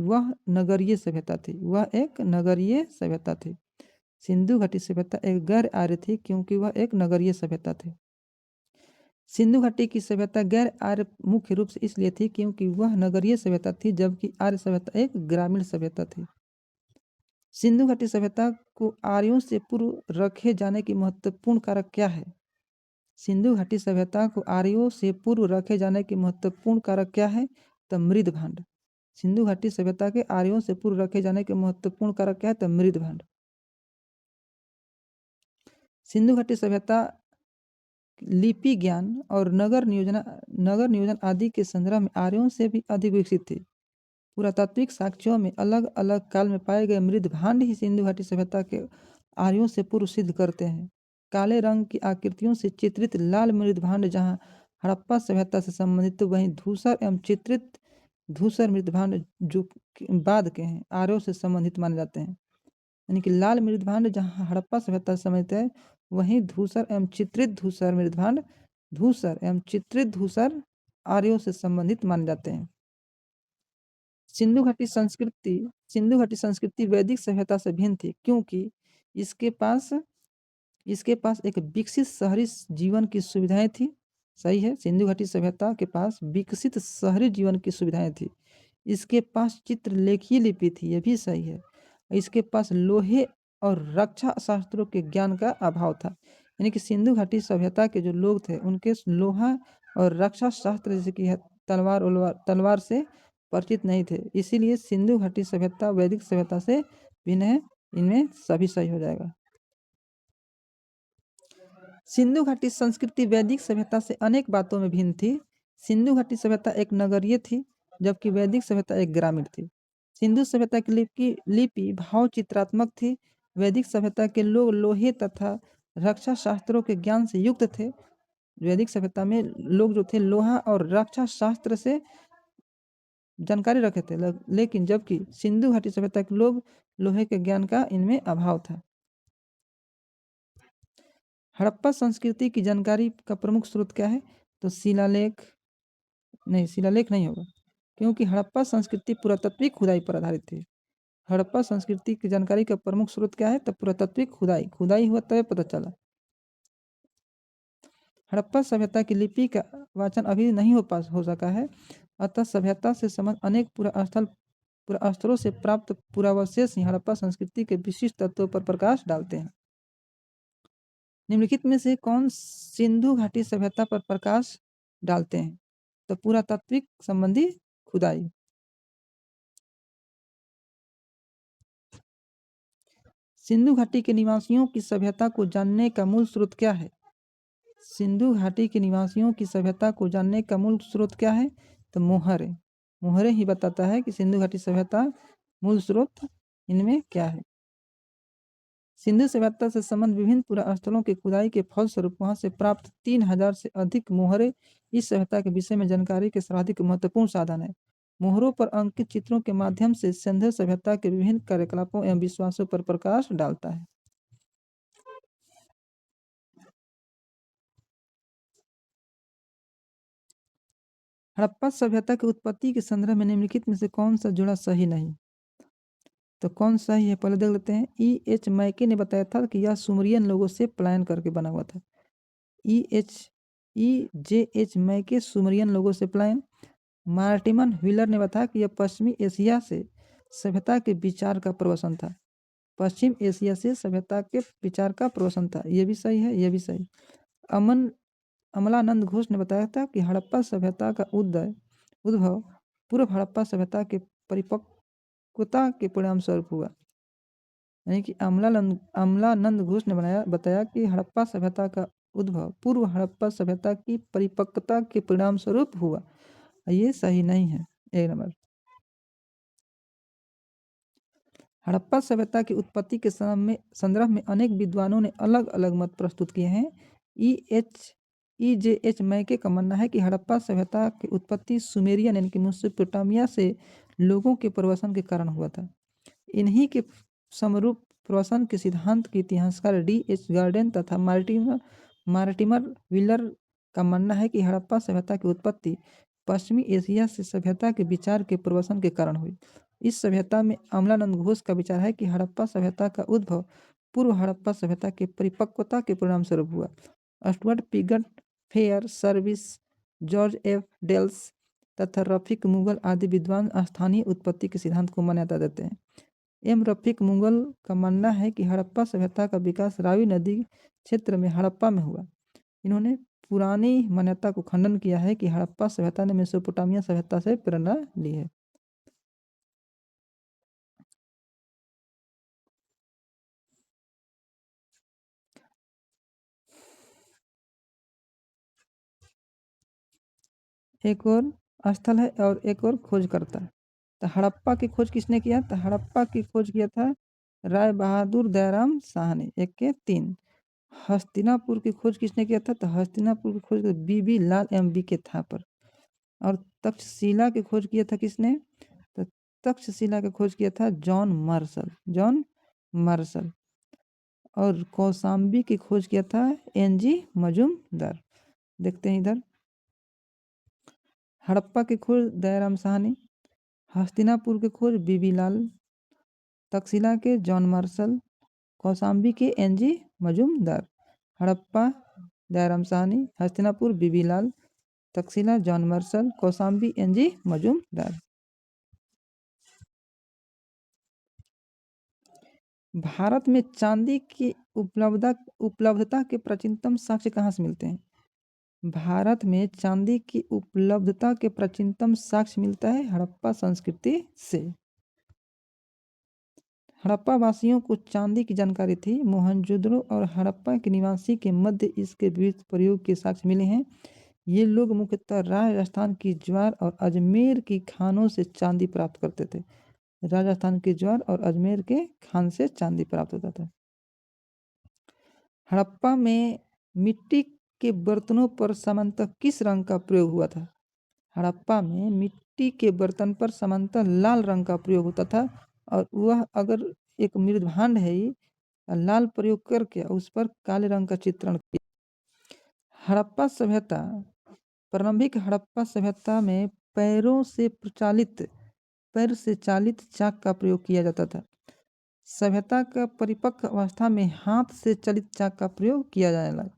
वह नगरीय सभ्यता थी। वह एक नगरीय सभ्यता थी। सिंधु घाटी सभ्यता एक गैर आर्य थी, क्योंकि वह एक नगरीय सभ्यता थी। सिंधु घाटी की सभ्यता गैर आर्य मुख्य रूप से इसलिए थी क्योंकि वह नगरीय सभ्यता थी, जबकि आर्य सभ्यता एक ग्रामीण सभ्यता थी। सिंधु घाटी सभ्यता को आर्यों से पूर्व रखे जाने की महत्वपूर्ण कारक क्या है? सिंधु घाटी सभ्यता को आर्यों से पूर्व रखे जाने की महत्वपूर्ण कारक क्या है? तो मृदभांड। सिंधु घाटी सभ्यता के आर्यों से पूर्व रखे जाने के महत्वपूर्ण कारक क्या है? तो मृदभांड। सिंधु घाटी सभ्यता लिपि ज्ञान और नगर नियोजन आदि के संदर्भ में आर्यों से भी अधिक विकसित थी। पुरातात्विक साक्ष्यों में अलग अलग काल में पाए गए मृदभांड ही सिंधु घाटी सभ्यता के आर्यों से पूर्व सिद्ध करते हैं। काले रंग की आकृतियों से चित्रित लाल मृदभांड जहाँ हड़प्पा सभ्यता से संबंधित, वहीं धूसर एवं चित्रित धूसर मृदभांड जो बाद के हैं आर्यों से संबंधित माने जाते हैं। यानी कि लाल मृदभांड जहाँ हड़प्पा सभ्यता से संबंधित है, वहीं धूसर एवं चित्रित धूसर मृदभांड आर्यों से संबंधित माने जाते हैं। सिंधु घाटी संस्कृति वैदिक सभ्यता से भिन्न थी, क्योंकि इसके पास एक विकसित शहरी जीवन की सुविधाएं थी। सही है, सिंधु घाटी सभ्यता के पास विकसित शहरी जीवन की सुविधाएं थी। इसके पास चित्रलेखीय लिपि थी, यह भी सही है। इसके पास लोहे और रक्षा शास्त्रों के ज्ञान का अभाव था। यानी कि सिंधु घाटी सभ्यता के जो लोग थे उनके लोहा और रक्षा शास्त्र जैसे कि तलवार से परिचित नहीं थे, इसीलिए सिंधु घाटी सभ्यता वैदिक सभ्यता से भिन्न है। इनमें सभी सही हो जाएगा। सिंधु घाटी संस्कृति वैदिक सभ्यता से अनेक बातों में भिन्न थी। सिंधु घाटी सभ्यता एक नगरीय थी, जबकि वैदिक सभ्यता एक ग्रामीण थी। सिंधु सभ्यता की लिपि भाव चित्रात्मक थी। वैदिक सभ्यता के लोग लोहे तथा रक्षा शास्त्रों के ज्ञान से युक्त थे। वैदिक सभ्यता में लोग जो थे लोहा और रक्षा शास्त्र से जानकारी रखे थे, लेकिन जबकि सिंधु घाटी सभ्यता के लोग लोहे के ज्ञान का इनमें अभाव था। हड़प्पा संस्कृति की जानकारी का प्रमुख स्रोत क्या है? तो शिलालेख नहीं होगा, क्योंकि हड़प्पा संस्कृति पुरातात्विक खुदाई पर आधारित थी। हड़प्पा संस्कृति की जानकारी का प्रमुख स्रोत क्या है? तो पुरातात्विक खुदाई हुआ तब पता चला। हड़प्पा सभ्यता की लिपि का वाचन अभी नहीं हो सका है, अतः सभ्यता से संबंध अनेक पुरास्थलों से प्राप्त पुरावशेष ही हड़प्पा संस्कृति के विशिष्ट तत्वों पर प्रकाश डालते हैं। निम्नलिखित में से कौन सिंधु घाटी सभ्यता पर प्रकाश डालते हैं? तो पुरातात्विक संबंधी खुदाई। सिंधु घाटी के निवासियों की सभ्यता को जानने का मूल स्रोत क्या है? सिंधु घाटी के निवासियों की सभ्यता को जानने का मूल स्रोत क्या है? तो मोहरे ही बताता है कि सिंधु घाटी सभ्यता मूल स्रोत इनमें क्या है। सिंधु सभ्यता से संबंध विभिन्न पुरास्थलों के खुदाई के फलस्वरूप वहां से प्राप्त 3000 से अधिक मोहरे इस सभ्यता के विषय में जानकारी के सर्वाधिक महत्वपूर्ण साधन है। मोहरों पर अंकित चित्रों के माध्यम से सिंधु सभ्यता के विभिन्न कार्यकलापों एवं विश्वासों पर प्रकाश डालता है। हड़प्पा सभ्यता की उत्पत्ति के संदर्भ में निम्नलिखित में से कौन सा जुड़ा सही नहीं? तो कौन सही है पहले देख लेते हैं। E.H. मैके ने बताया था कि यह सुमरियन लोगों से पलायन करके बना हुआ था। E.J.H. मैके सुमरियन लोगों से पलायन। मार्टिमन व्हीलर ने बताया कि यह पश्चिमी एशिया से सभ्यता के विचार का प्रवसन था। पश्चिम एशिया से सभ्यता के विचार का प्रवसन था, ये भी सही है, ये भी सही। अमलानंद घोष ने बताया था कि हड़प्पा सभ्यता का उद्भव पूर्व हड़प्पा सभ्यता के परिपक्वता के परिणाम स्वरूप हुआ। यानी कि अमलानंद घोष ने बताया कि हड़प्पा सभ्यता का उद्भव पूर्व हड़प्पा सभ्यता की परिपक्वता के परिणाम स्वरूप हुआ। ये सही नहीं है। एक नंबर। हड़प्पा सभ्यता की उत्पत्ति के संदर्भ में अनेक विद्वानों ने अलग अलग मत प्रस्तुत किए हैं। E.J.H. मैके का मानना है कि हड़प्पा सभ्यता की उत्पत्ति सुमेरियन यानी कि मेसोपोटामिया से लोगों के प्रवासन के कारण हुआ था। इन्हीं के समरूप प्रवासन के सिद्धांत के इतिहासकार D.H. गार्डन तथा मार्टिमर व्हीलर का मानना है कि हड़प्पा सभ्यता की उत्पत्ति पश्चिमी एशिया से सभ्यता के विचार के प्रवसन के कारण हुई। इस सभ्यता में अमलानंद घोष का विचार है कि हड़प्पा सभ्यता का उद्भव पूर्व हड़प्पा सभ्यता के परिपक्वता के परिणाम स्वरूप हुआ। Stuart Piggott, Fairservis, George F Dales तथा रफीक मुगल आदि विद्वान स्थानीय उत्पत्ति के सिद्धांत को मान्यता देते हैं। एम रफीक मुगल का मानना है कि हड़प्पा सभ्यता का विकास रावी नदी क्षेत्र में हड़प्पा में हुआ। इन्होंने पुरानी मान्यता को खंडन किया है कि हड़प्पा सभ्यता ने मेसोपोटामिया सभ्यता से प्रेरणा ली है। एक और स्थल है और एक और खोज करता है। तो हड़प्पा की खोज किसने किया? तो हड़प्पा की खोज किया था राय बहादुर दयाराम शाह ने। 1 के 3। हस्तिनापुर की खोज किसने किया था? तो हस्तिनापुर की खोज बीबी लाल एवं बी के थापर। और तक्षशिला की खोज किया था किसने? तो तक्षशिला की खोज किया था जॉन मार्शल। और कौशाम्बी की खोज किया था NG मजूमदार। देखते हैं इधर। हड़प्पा की खोज दयाराम साहनी, हस्तिनापुर की खोज बीबी लाल, तक्षशिला के जॉन मार्शल, कौशाम्बी के NG Majumdar. Harappa Dayaram Sahni, Hastinapur B B Lal, Takshashila John Marshall, Kaushambi NG Majumdar. Bharat में चांदी की उपलब्धता के प्राचीनतम साक्ष्य कहाँ से मिलते हैं? भारत में चांदी की उपलब्धता के प्राचीनतम साक्ष्य मिलता है हड़प्पा संस्कृति से। हड़प्पा वासियों को चांदी की जानकारी थी। मोहनजोदड़ो और हड़प्पा के निवासी के मध्य इसके विविध प्रयोग के साक्ष्य मिले हैं। ये लोग मुख्यतः राजस्थान की ज्वार और अजमेर की खानों से चांदी प्राप्त करते थे। राजस्थान के ज्वार और अजमेर के खान से चांदी प्राप्त होता था। हड़प्पा में मिट्टी के बर्तनों पर सामान्यतः किस रंग का प्रयोग हुआ था? हड़प्पा में मिट्टी के बर्तन पर सामान्यतः लाल रंग का प्रयोग होता था। और वह अगर एक मृदभांड है लाल प्रयोग करके उस पर काले रंग का चित्रण किया। हड़प्पा सभ्यता प्रारंभिक हड़प्पा सभ्यता में पैर से चालित चाक का प्रयोग किया जाता था। सभ्यता का परिपक्व अवस्था में हाथ से चलित चाक का प्रयोग किया जाने लगा।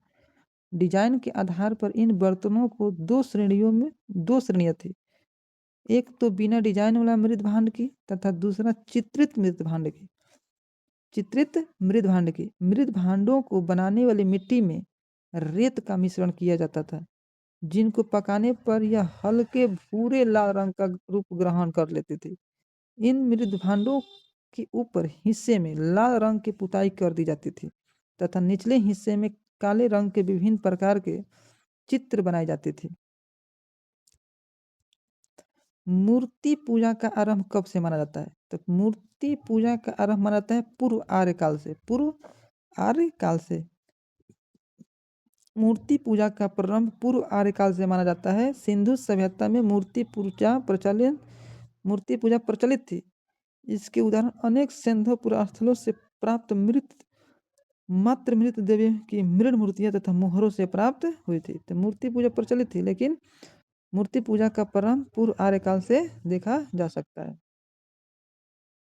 डिजाइन के आधार पर इन बर्तनों को दो श्रेणियां थी। एक तो बिना डिजाइन वाला मृदभांड की तथा दूसरा चित्रित मृदभांड की। मृदभांडों को बनाने वाली मिट्टी में रेत का मिश्रण किया जाता था, जिनको पकाने पर यह हल्के भूरे लाल रंग का रूप ग्रहण कर लेते थे। इन मृदभांडों के ऊपर हिस्से में लाल रंग की पुताई कर दी जाती थी तथा निचले हिस्से में काले रंग के विभिन्न प्रकार के चित्र बनाए जाते थे। मूर्ति पूजा का आरंभ कब से माना जाता है? तो मूर्ति पूजा का आरंभ माना जाता है पूर्व आर्य काल से। मूर्ति पूजा का प्रारंभ पूर्व आर्य काल से माना जाता है। सिंधु सभ्यता में मूर्ति पूजा प्रचलित थी। इसके उदाहरण अनेक सिंधु पुरास्थलों से प्राप्त मृत देवी की मृण मूर्तियां तथा मोहरों से प्राप्त हुई थी। तो मूर्ति पूजा प्रचलित थी, लेकिन मूर्ति पूजा का प्रारंभ पूर्व आर्यकाल से देखा जा सकता है।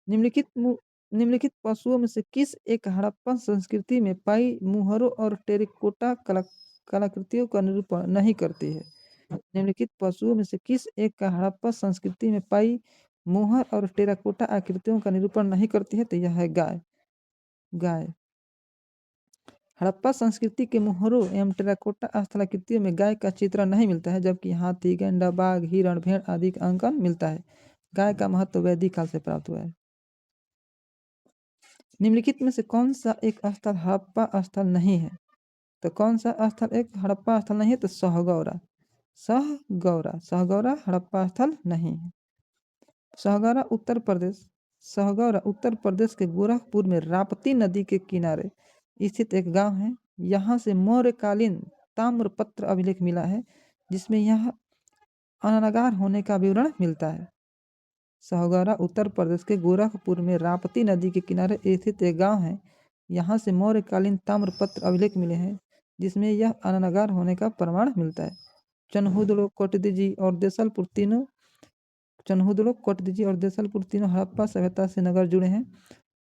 निम्नलिखित पशुओं में से किस एक हड़प्पन संस्कृति में पाई मुहरों और टेराकोटा कलाकृतियों का निरूपण नहीं करती है? निम्नलिखित पशुओं में से किस एक का हड़प्पा संस्कृति में पाई मुहर और टेराकोटा आकृतियों का निरूपण नहीं करती है? तो यह है गाय। गाय। हड़प्पा संस्कृति के मुहरों एवं टेराकोटा स्थलाकृतियों में गाय का चित्रण नहीं मिलता है, जबकि हाथी, गैंडा, बाघ, हिरण, भेड़ आदि का अंकन मिलता है। गाय का महत्व वैदिक काल से प्राप्त हुआ है। निम्नलिखित में से कौन सा एक स्थल हड़प्पा स्थल नहीं है? तो कौन सा स्थल एक हड़प्पा स्थल नहीं है? तो सहगौरा। सहगौरा हड़प्पा स्थल नहीं है। सहगौरा उत्तर प्रदेश के गोरखपुर में राप्ती नदी के किनारे स्थित एक गांव है। यहाँ से मौर्यकालीन ताम्रपत्र अभिलेख मिला है, जिसमें यह अनागार होने का विवरण मिलता है। सहगौरा उत्तर प्रदेश के गोरखपुर में राप्ती नदी के किनारे स्थित एक गांव है। यहाँ से मौर्यकालीन ताम्रपत्र अभिलेख मिले हैं, जिसमें यह अनागार होने का प्रमाण मिलता है। चन्हुदड़ो, कोटदीजी और देसलपुर तीनों हड़प्पा सभ्यता से नगर जुड़े हैं।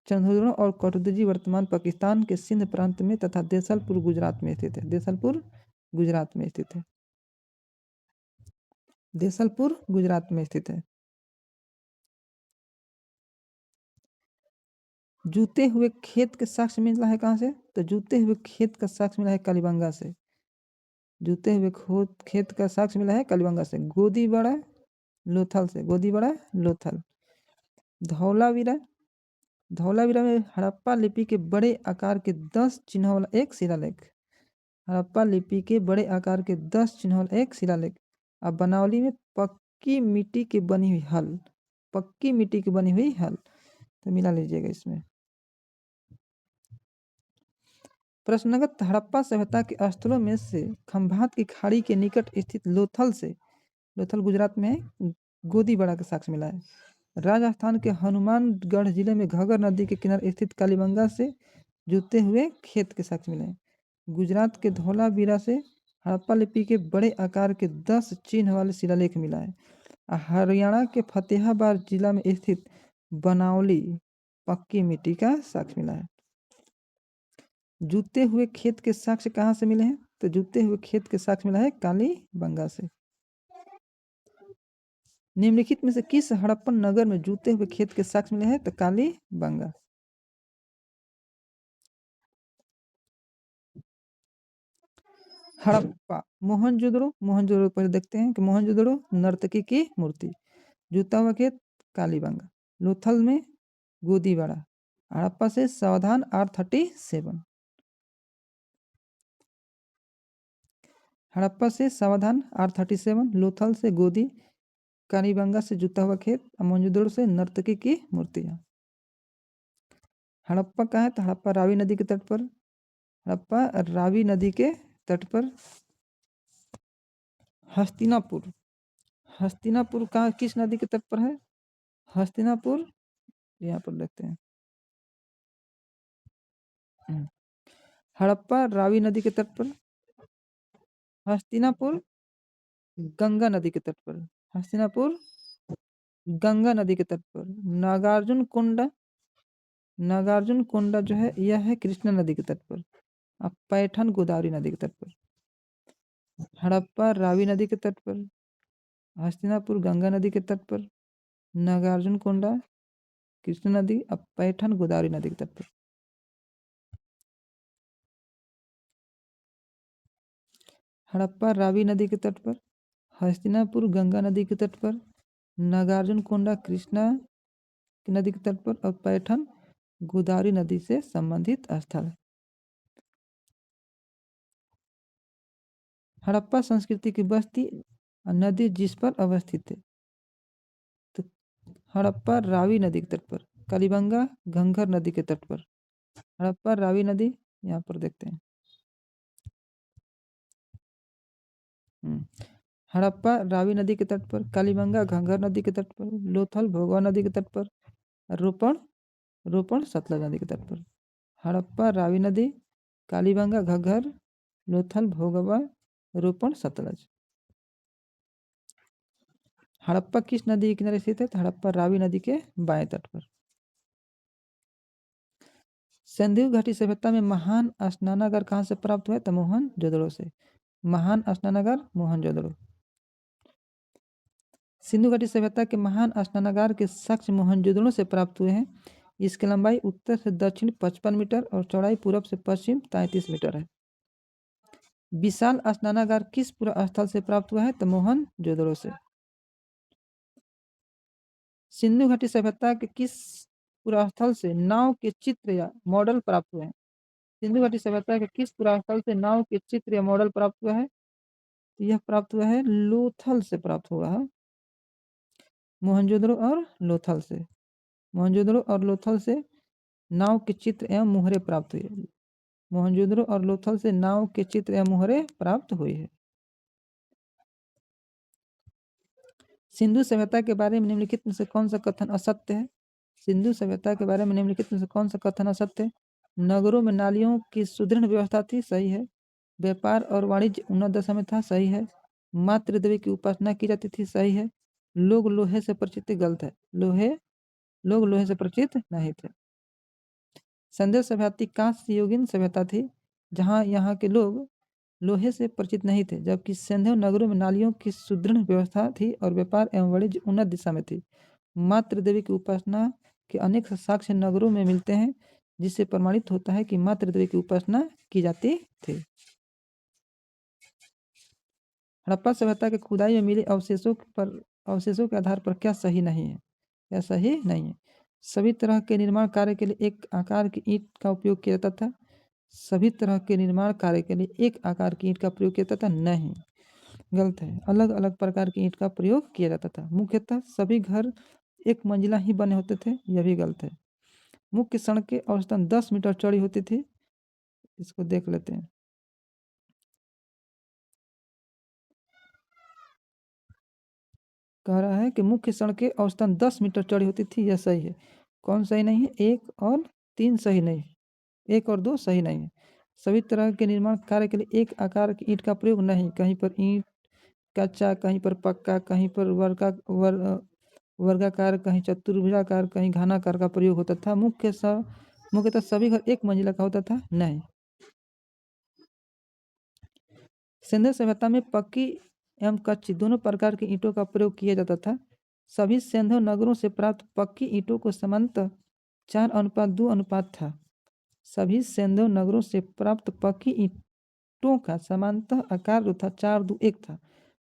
चन्हुदड़ो और कोटदीजी वर्तमान पाकिस्तान के सिंध प्रांत में तथा देसलपुर गुजरात में स्थित है। देसलपुर गुजरात में स्थित है। जूते हुए खेत के साक्ष्य मिला है कहाँ से? तो जूते हुए खेत का साक्ष्य मिला है कालीबंगा से। जूते हुए खेत का साक्ष्य मिला है कालीबंगा से। गोदीबड़ा लोथल से। धौलावीरा में हड़प्पा लिपि के बड़े आकार के 10 चिन्हों वाला एक शिलालेख। हड़प्पा लिपि के बड़े आकार के 10 चिन्हों वाला एक शिलालेख। अब बनावली में पक्की मिट्टी की बनी हुई हल तो मिला लीजिएगा इसमें। प्रश्नगत हड़प्पा सभ्यता के स्थलों में से खंभात की खाड़ी के निकट स्थित लोथल गुजरात में गोदीबड़ा का साक्ष्य मिला है। राजस्थान के हनुमानगढ़ जिले में घगर नदी के किनारे स्थित कालीबंगा से जूते हुए खेत के साक्ष्य मिले हैं। गुजरात के धौलावीरा से हड़प्पा लिपि के बड़े आकार के 10 चिन्ह वाले शिलालेख मिला है। हरियाणा के फतेहाबाद जिला में स्थित बनावली पक्की मिट्टी का साक्ष्य मिला है। जूते हुए खेत के साक्ष्य कहाँ से मिले हैं? तो जूते हुए खेत के साक्ष्य मिला है कालीबंगा से। निम्नलिखित में से किस हड़प्पन नगर में जूते हुए खेत के साक्ष्य मिले हैं? तो कालीबंगा। हड़प्पा मोहनजोदड़ो पहले देखते हैं कि मोहनजोदड़ो नर्तकी की मूर्ति। जूता हुआ खेत कालीबंगा। लोथल में गोदीबड़ा। हड़प्पा से सावधान R37। हड़प्पा से सावधान R37। लोथल से गोदी। कालीबंगा से जूता हुआ खेत। मोहनजोदड़ो से नर्तकी की मूर्तियाँ। हड़प्पा कहाँ है? तो हड़प्पा रावी नदी के तट पर। हड़प्पा रावी नदी के तट पर। हस्तिनापुर कहाँ किस नदी के तट पर है? हस्तिनापुर यहाँ पर देखते हैं। हड़प्पा रावी नदी के तट पर। हस्तिनापुर गंगा नदी के तट पर। हस्तिनापुर गंगा नदी के तट पर। नागार्जुन कोंडा जो है यह है कृष्णा नदी के तट पर। अब पैठन गोदावरी नदी के तट पर। हड़प्पा रावी नदी के तट पर। हस्तिनापुर गंगा नदी के तट पर। नागार्जुन कोंडा कृष्णा नदी। अब पैठन गोदावरी नदी के तट पर। हड़प्पा रावी नदी के तट पर। हस्तिनापुर गंगा नदी के तट पर। नागार्जुन कोंडा कृष्णा नदी के तट पर। और पैठन गोदावरी नदी से संबंधित स्थल। हड़प्पा संस्कृति की बस्ती नदी जिस पर अवस्थित है? तो हड़प्पा रावी नदी के तट पर। कालीबंगा घंघर नदी के तट पर। हड़प्पा रावी नदी यहाँ पर देखते हैं। हड़प्पा रावी नदी के तट पर। कालीबंगा घंघर नदी के तट पर। लोथल भोगवा नदी के तट पर। रोपण सतलज नदी के तट पर। हड़प्पा रावी नदी कालीबंगा, घग्घर, लोथल, भोगवा, रोपण, सतलज। हड़प्पा किस नदी के किनारे स्थित है? तो हड़प्पा रावी नदी के बाएं तट पर। सिंधु घाटी सभ्यता में महान स्नानागार कहाँ से प्राप्त हुआ? तो मोहनजोदड़ो से। महान स्नानागार मोहनजोदड़ो। सिंधु घाटी सभ्यता के महान स्नानागार के साक्ष्य मोहनजोदड़ो से प्राप्त हुए हैं। इसकी लंबाई उत्तर से दक्षिण 55 मीटर और चौड़ाई पूरब से पश्चिम 33 मीटर है। विशाल स्नानागार किस पुरा स्थल से प्राप्त हुआ है? तो मोहनजोदड़ो से। सिंधु घाटी सभ्यता के किस पुरा स्थल से नाव के चित्र या मॉडल प्राप्त हुए हैं? सिंधु घाटी सभ्यता के किस पुरा स्थल से नाव के चित्र या मॉडल प्राप्त हुआ है? यह प्राप्त हुआ है लोथल से प्राप्त हुआ है। मोहनजोदड़ो और लोथल से। मोहनजोदड़ो और लोथल से नाव के चित्र एवं मुहरे प्राप्त हुए। मोहनजोदड़ो और लोथल से नाव के चित्र एवं मुहरे प्राप्त हुई है। सिंधु सभ्यता के बारे में निम्नलिखित में से कौन सा कथन असत्य है? सिंधु सभ्यता के बारे में निम्नलिखित में से कौन सा कथन असत्य है? नगरों में नालियों की सुदृढ़ व्यवस्था थी, सही है। व्यापार और वाणिज्य उन्नत दशा में था, सही है। मातृ देवी की उपासना की जाती थी, सही है। लोग लोहे से परिचित थे, गलत है। लोग लोहे से परिचित नहीं थे। संदेश सभ्यता कांस्य युगीन सभ्यता थी, जहाँ यहाँ के लोग लोहे से परिचित नहीं थे, जबकि सिंधु नगरों में नालियों की सुदृढ़ व्यवस्था थी और व्यापार एवं वाणिज्य उन्नत दिशा में थी। मातृ देवी की उपासना के अनेक साक्ष्य नगरों में मिलते हैं, जिससे प्रमाणित होता है कि मातृ देवी की उपासना की जाती थी। हड़प्पा सभ्यता के खुदाई में मिले अवशेषों के आधार पर क्या सही नहीं है? क्या सही नहीं है? सभी तरह के निर्माण कार्य के लिए एक आकार की ईंट का उपयोग किया जाता था। सभी तरह के निर्माण कार्य के लिए एक आकार की ईंट का प्रयोग किया जाता था, नहीं, गलत है। अलग अलग प्रकार की ईंट का प्रयोग किया जाता था। मुख्यतः सभी घर एक मंजिला ही बने होते थे, यह भी गलत है। मुख्य सड़कें औसतन 10 मीटर चौड़ी होती थी। इसको देख लेते हैं। कह रहा है कि मुख्य सड़कें औसतन 10 मीटर चौड़ी होती थी, यह सही है। कौन सही नहीं है? 1 और 3 सही नहीं, 1 और 2 सही नहीं है। सभी तरह के निर्माण कार्य के लिए एक आकार की ईंट का प्रयोग नहीं, कहीं पर ईंट कच्चा, कहीं पर पक्का, कहीं पर वर्गाकार, कहीं चतुर्भुजाकार, कहीं घनाकार का प्रयोग होता था। मुख्यतः सभी घर एक मंजिला का होता था, नहीं। सिंधु सभ्यता में पक्की एवं कच्ची दोनों प्रकार की ईंटों का प्रयोग किया जाता था। सभी सिंधु नगरों से प्राप्त पक्की ईंटों को समानतः 4:2 था। सभी सिंधु नगरों से प्राप्त पक्की ईंटों का समानतः आकार जो था 4:1 था,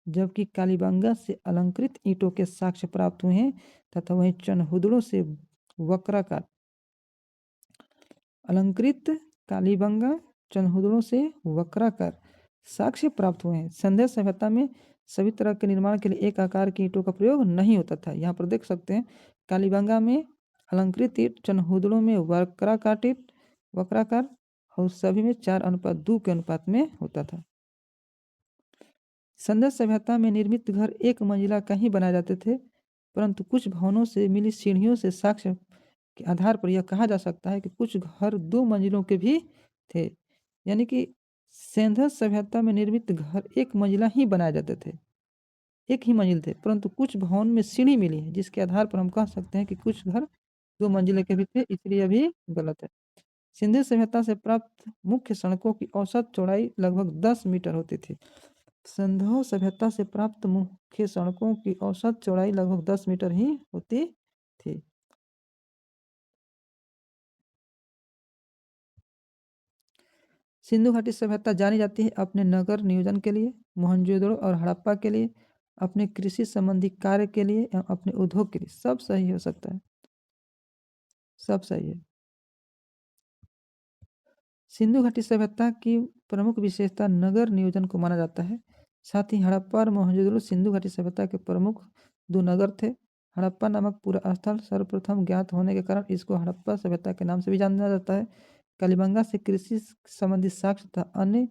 जबकि कालीबंगा से अलंकृत ईंटों के साक्ष्य प्राप्त हुए हैं तथा वहीं चनहुदड़ों से वक्राकार अलंकृत कालीबंगा चनहुदड़ों से वक्राकार साक्ष्य प्राप्त हुए हैं। सिंधु सभ्यता में सभी तरह के निर्माण के लिए एक आकार की ईंटों का प्रयोग नहीं होता था। यहाँ पर देख सकते हैं, कालीबंगा में अलंकृत ईंट, चनहुदड़ों में वक्राकार और सभी में 4:2 के अनुपात में होता था। सिंधु सभ्यता में निर्मित घर एक मंजिला का ही बनाए जाते थे, परंतु कुछ भवनों से मिली सीढ़ियों से साक्ष्य के आधार पर यह कहा जा सकता है कि कुछ घर 2 मंजिलों के भी थे। यानी कि सिंधु सभ्यता में निर्मित घर एक मंजिला ही बनाए जाते थे, एक ही मंजिल थे, परंतु कुछ भवन में सीढ़ी मिली है, जिसके आधार पर हम कह सकते हैं कि कुछ घर 2 मंजिले के भी थे, इसलिए यह भी गलत है। सिंधु सभ्यता से प्राप्त मुख्य सड़कों की औसत चौड़ाई लगभग 10 मीटर होती थी। सिंधु सभ्यता से प्राप्त मुख्य सड़कों की औसत चौड़ाई लगभग 10 मीटर ही होती थी। सिंधु घाटी सभ्यता जानी जाती है अपने नगर नियोजन के लिए, मोहनजोदड़ो और हड़प्पा के लिए, अपने कृषि संबंधी कार्य के लिए एवं अपने उद्योग के लिए। सब सही हो सकता है, सब सही है। सिंधु घाटी सभ्यता की प्रमुख विशेषता नगर नियोजन को माना जाता है। साथ ही हड़प्पा और मोहनजोदड़ो सिंधु घाटी सभ्यता के प्रमुख 2 नगर थे। हड़प्पा नामक पूरा स्थल सर्वप्रथम ज्ञात होने के कारण इसको हड़प्पा सभ्यता के नाम से भी जाना जाता है। कालीबंगा से कृषि संबंधी साक्ष्य तथा अन्य